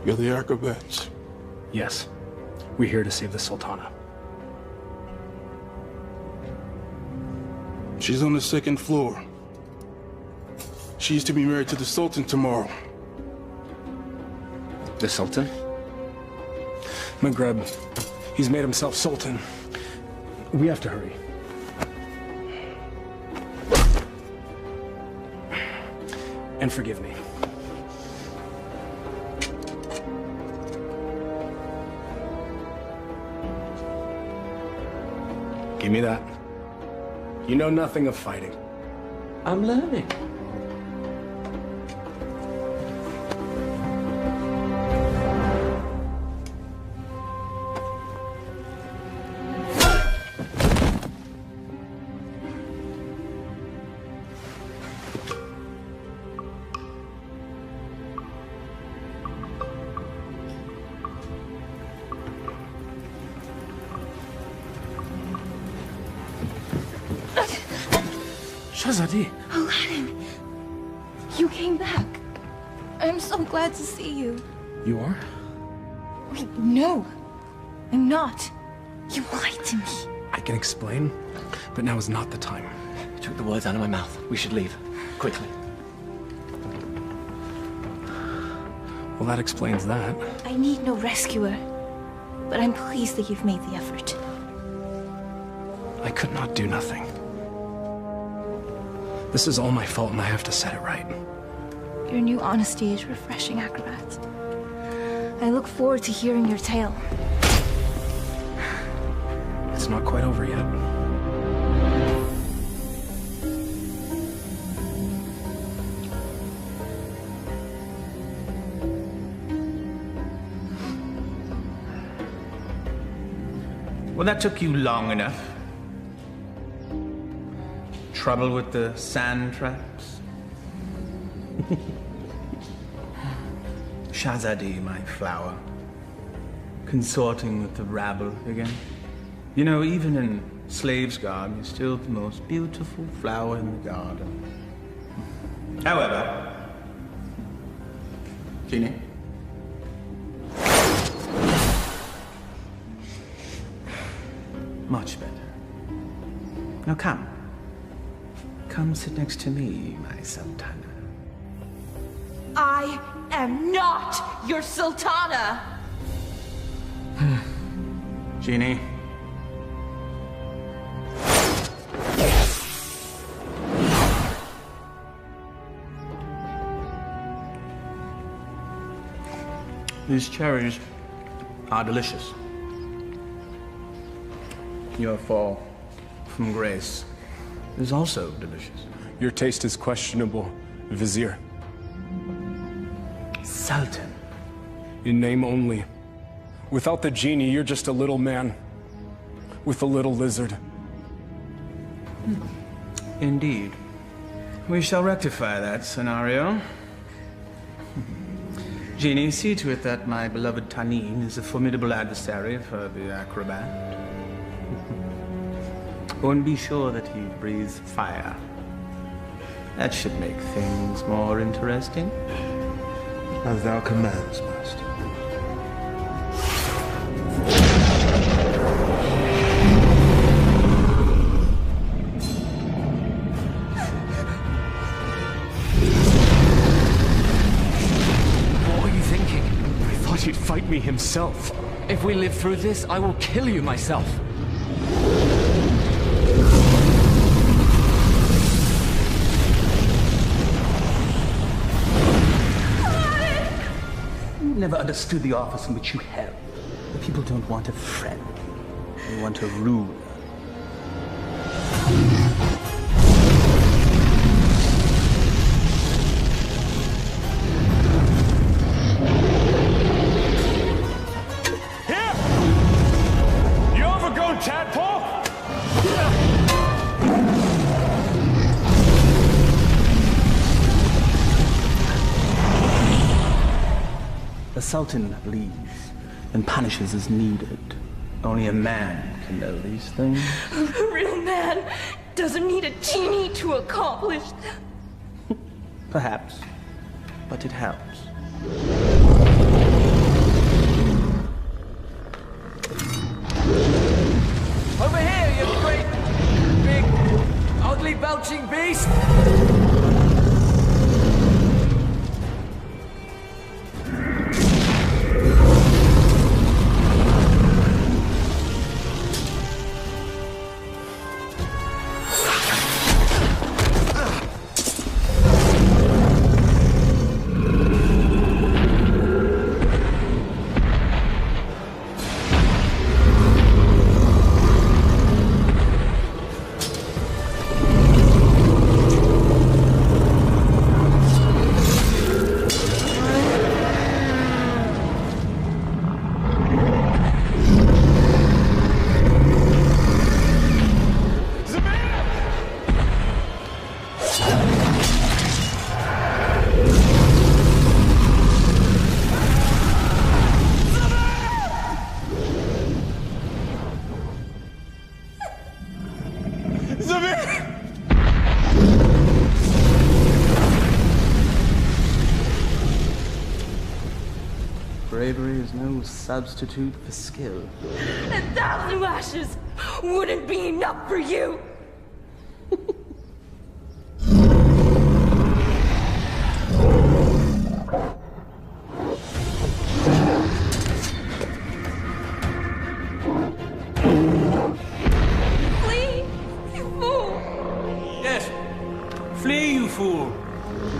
You're the acrobats. Yes, we're here to save the Sultana. She's on the second floor. She's to be married to the Sultan tomorrow. The Sultan? Maghreb, he's made himself Sultan. We have to hurry. And forgive me. Give me that. You know nothing of fighting. I'm learning. Shahzadi. Aladdin, you came back. I'm so glad to see you. You are? Wait, no, I'm not. You lied to me. I can explain, but now is not the time. You took the words out of my mouth. We should leave. Quickly. Well, that explains that. I need no rescuer, but I'm pleased that you've made the effort. I could not do nothing. This is all my fault, and I have to set it right. Your new honesty is refreshing, acrobat. I look forward to hearing your tale. It's not quite over yet. Well, that took you long enough. Trouble with the sand traps? Shahzadi, my flower. Consorting with the rabble again. You know, even in slave's garb, you're still the most beautiful flower in the garden. However, Genie? Much better. Now come. Come sit next to me, my Sultana. I am not your Sultana! Genie. These cherries are delicious. Your fall from grace is also delicious. Your taste is questionable, Vizier. Sultan. In name only. Without the genie, you're just a little man. With a little lizard. Indeed. We shall rectify that scenario. Genie, see to it that my beloved Tanin is a formidable adversary for the acrobat. Oh, and be sure that he breathes fire. That should make things more interesting. As thou commands, master. What were you thinking? I thought he'd fight me himself. If we live through this, I will kill you myself. Never understood the office in which you held. The people don't want a friend. They want a ruler. Here! You overgrown tadpole! The Sultan leads and punishes as needed. Only a man can know these things. A real man doesn't need a genie to accomplish them. Perhaps, but it helps. Over here, you great, big, ugly, belching beast! Bravery is no substitute for skill. 1,000 lashes wouldn't be enough for you. Flee, you fool! Yes, flee, you fool.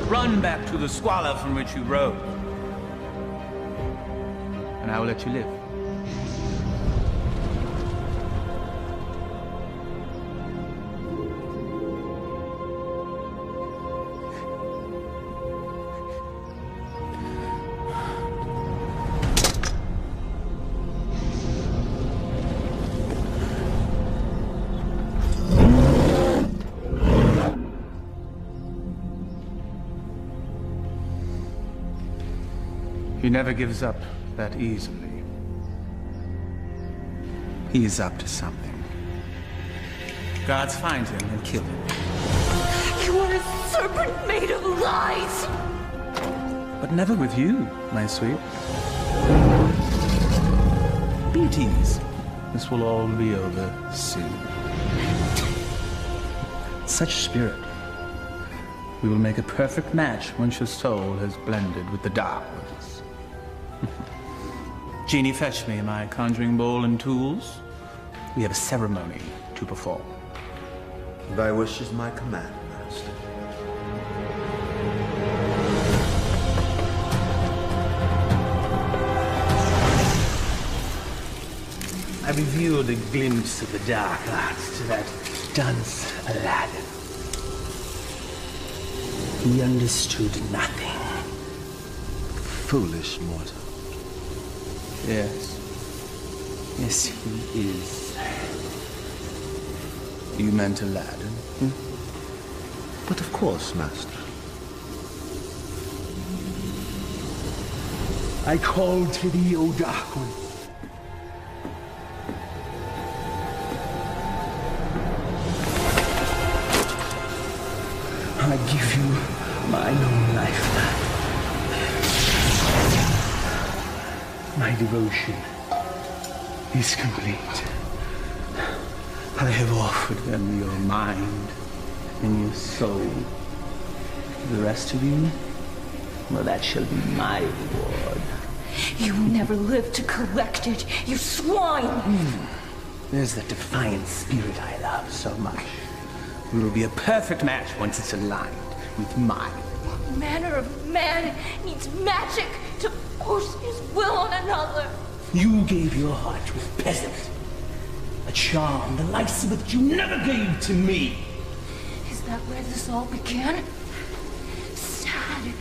Run back to the squalor from which you rose. And I will let you live. He never gives up that easily. He is up to something. Guards find him and kill him. You are a serpent made of lies! But never with you, my sweet. Be at ease. This will all be over soon. Such spirit. We will make a perfect match once your soul has blended with the dark ones. Genie, fetch me my conjuring bowl and tools. We have a ceremony to perform. Thy wish is my command, master. I revealed a glimpse of the dark arts to that dunce Aladdin. He understood nothing. Foolish mortal. Yes. Yes, he is. You meant Aladdin? But of course, Master. I call to thee, O Dark One. I give you mine own life back. My devotion is complete. I have offered them your mind and your soul. The rest of you, well, that shall be my reward. You never lived to collect it, you swine! There's that defiant spirit I love so much. We will be a perfect match once it's aligned with mine. What manner of man needs magic to force his will on another? You gave your heart to a peasant. A charm the likes of which you never gave to me. Is that where this all began? Sad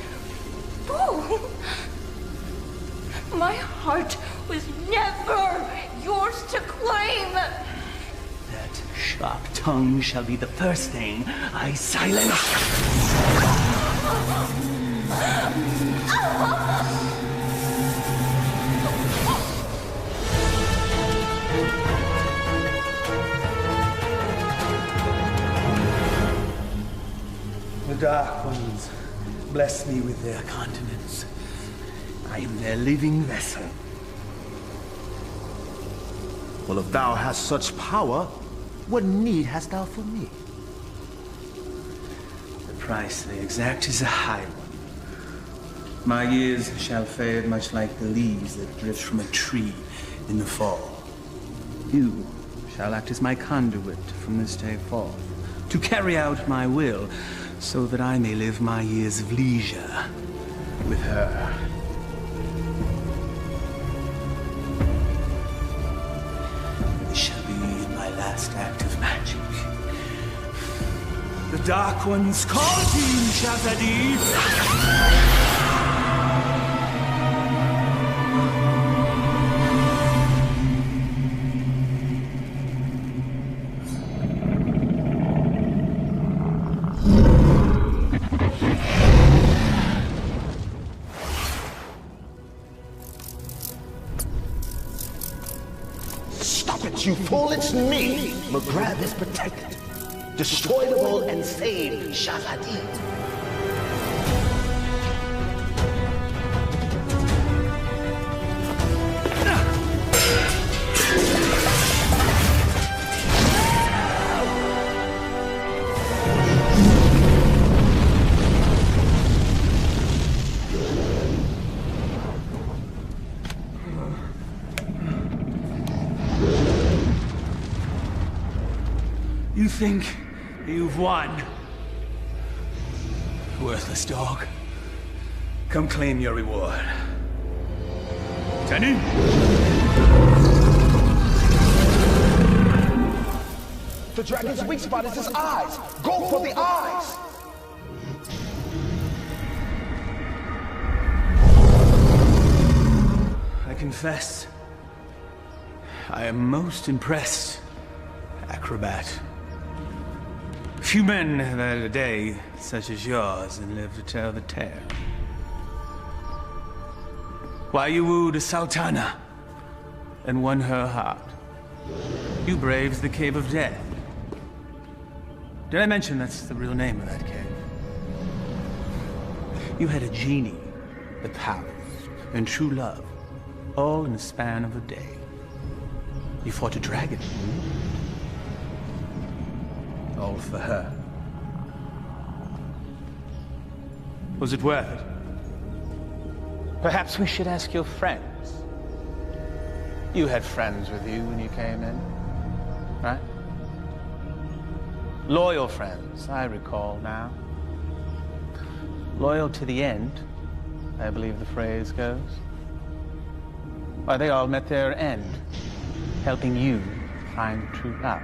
fool! My heart was never yours to claim! That sharp tongue shall be the first thing I silence. The Dark Ones bless me with their continence. I am their living vessel. Well, if thou hast such power, what need hast thou for me? The price they exact is a high one. My years shall fade much like the leaves that drift from a tree in the fall. You shall act as my conduit from this day forth, to carry out my will, so that I may live my years of leisure with her. This shall be my last act of magic. The Dark Ones call to you, Shazadi! You fool, it's me! McGrath is protected. Destroyable and saved, Shazadi. You think you've won? Worthless dog. Come claim your reward. Tenny? The dragon's weak spot is his eyes. Go for the eyes. I confess, I am most impressed, acrobat. Few men have had a day such as yours and lived to tell the tale. Why you wooed a sultana and won her heart. You braved the Cave of Death. Did I mention that's the real name of that cave? You had a genie, the powers, and true love, all in the span of a day. You fought a dragon. All for her. Was it worth it? Perhaps we should ask your friends. You had friends with you when you came in, right? Loyal friends, I recall now. Loyal to the end, I believe the phrase goes. Why, they all met their end, helping you find true love.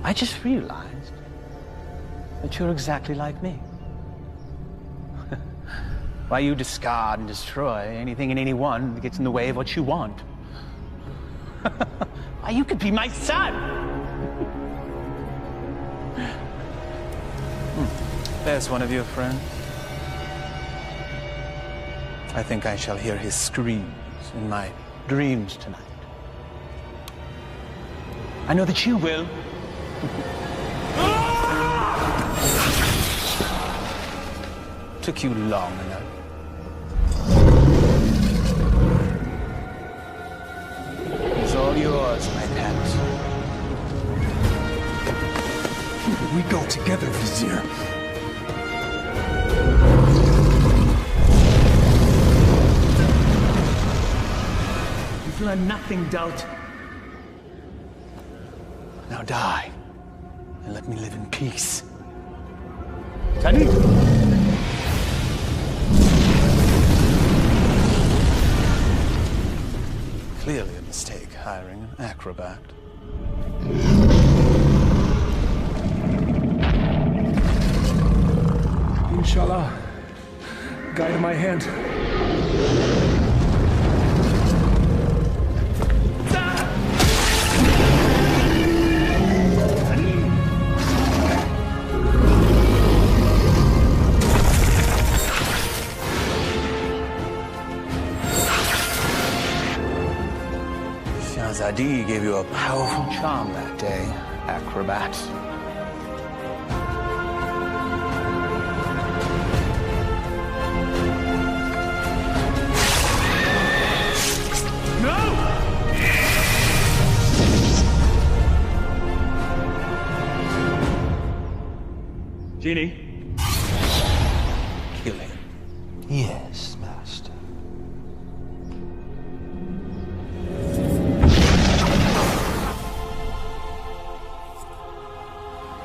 I just realized that you're exactly like me. Why you discard and destroy anything and anyone that gets in the way of what you want? Why, you could be my son! There's one of your friends. I think I shall hear his screams in my dreams tonight. I know that you will. Took you long enough. It's all yours, my pet. We go together, Vizier. You've learned nothing, doubt. Now die, and let me live in peace. Tani! Clearly a mistake hiring an acrobat. Inshallah, guide my hand. Shahzadi gave you a powerful charm that day, acrobat. Genie? Kill him. Yes, Master.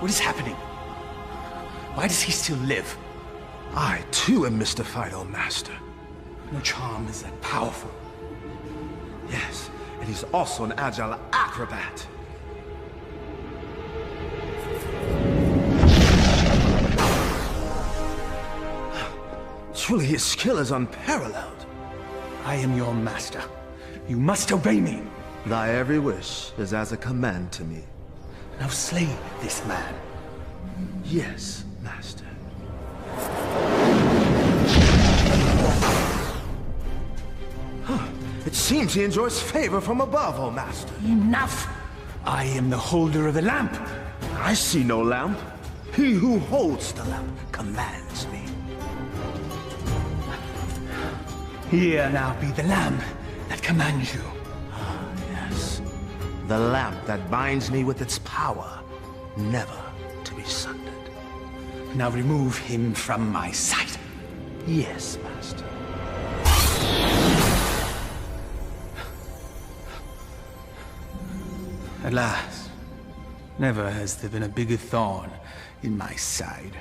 What is happening? Why does he still live? I, too, am mystified, O Master. No charm is that powerful. Yes, and he's also an agile acrobat. Truly, his skill is unparalleled. I am your master. You must obey me. Thy every wish is as a command to me. Now slay this man. Yes, Master. It seems he enjoys favor from above, O Master. Enough! I am the holder of the lamp. I see no lamp. He who holds the lamp commands me. Here now be the lamp that commands you. Ah, yes. The lamp that binds me with its power, never to be sundered. Now remove him from my sight. Yes, Master. At last. Never has there been a bigger thorn in my side.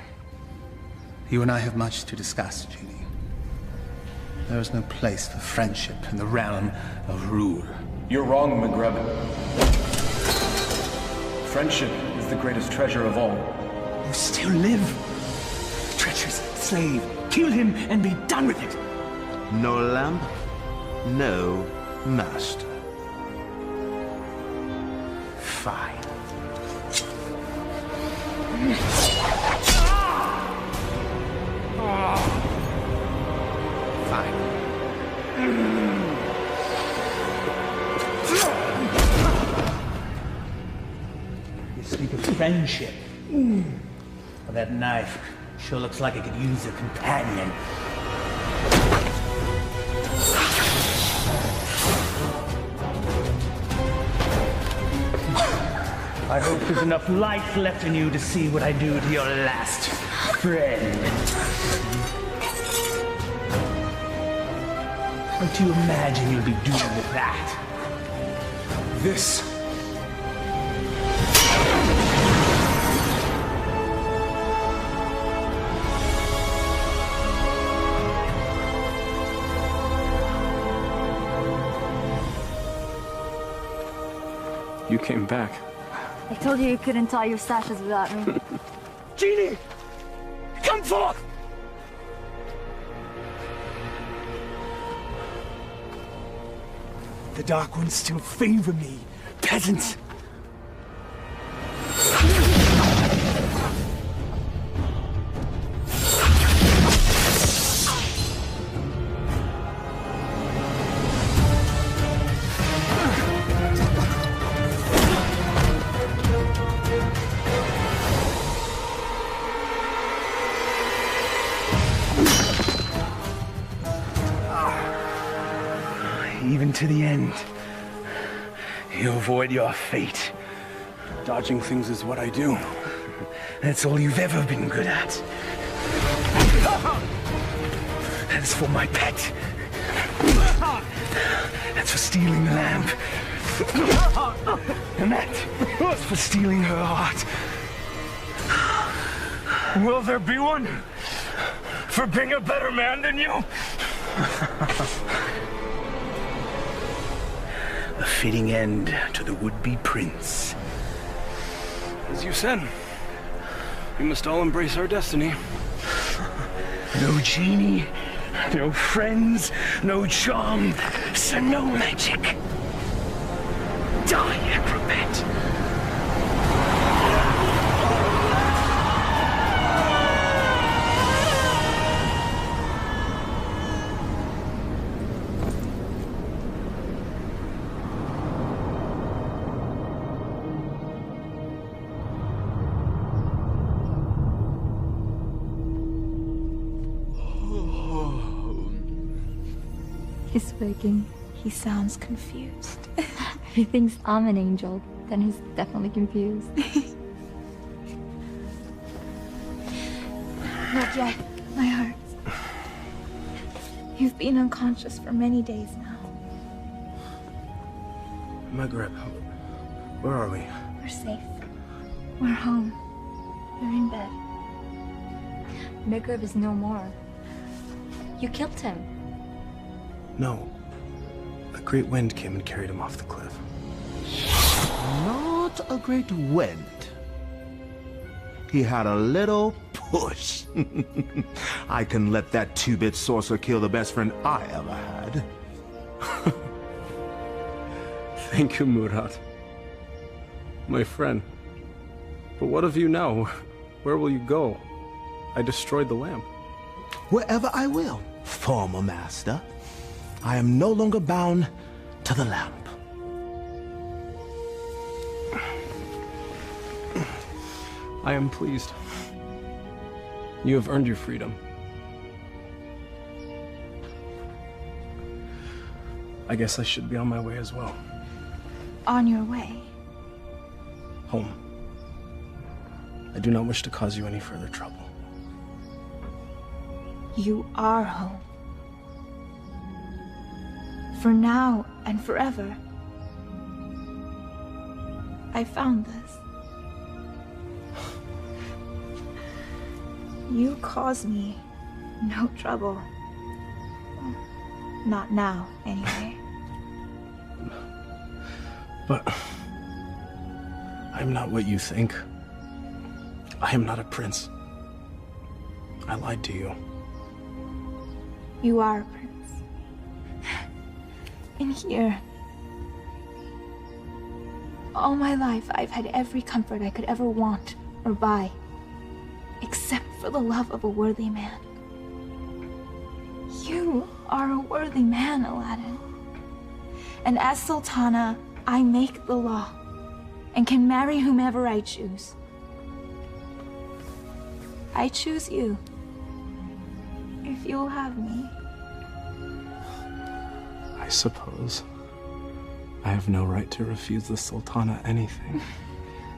You and I have much to discuss, Genie. There is no place for friendship in the realm of rule. You're wrong, McGreb. Friendship is the greatest treasure of all. You still live. Treacherous slave. Kill him and be done with it. No lamp, no master. Fine. Fine. You speak of friendship. Well, that knife sure looks like it could use a companion. I hope there's enough life left in you to see what I do to your last friend. What do you imagine you'll be doing with that? This. You came back. I told you couldn't tie your sashes without me. Genie! Come forth! The Dark Ones still favor me, peasants. Even to the end, you avoid your fate. Dodging things is what I do. That's all you've ever been good at. That's for my pet. That's for stealing the lamp. And that's for stealing her heart. Will there be one for being a better man than you? A fitting end to the would-be prince. As you said, we must all embrace our destiny. No genie, no friends, no charm, so no magic. Die, acrobat! He's speaking. He sounds confused. He thinks I'm an angel. Then he's definitely confused. Not yet, my heart. You've been unconscious for many days now. Maghreb, where are we? We're safe. We're home. We're in bed. Maghreb is no more. You killed him. No. A great wind came and carried him off the cliff. Not a great wind. He had a little push. I can let that two-bit sorcerer kill the best friend I ever had. Thank you, Murad. My friend. But what of you now? Where will you go? I destroyed the lamp. Wherever I will, former master. I am no longer bound to the lamp. I am pleased. You have earned your freedom. I guess I should be on my way as well. On your way? Home. I do not wish to cause you any further trouble. You are home. For now and forever. I found this. You cause me no trouble. Not now, anyway. But I'm not what you think. I am not a prince. I lied to you. You are a prince. In here. All my life, I've had every comfort I could ever want or buy. Except for the love of a worthy man. You are a worthy man, Aladdin. And as Sultana, I make the law and can marry whomever I choose. I choose you. If you'll have me. I suppose I have no right to refuse the Sultana anything.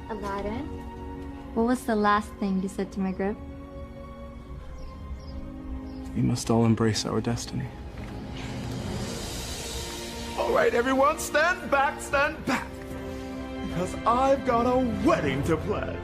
Aladdin, what was the last thing you said to Maghreb? We must all embrace our destiny. All right, everyone, stand back, because I've got a wedding to plan.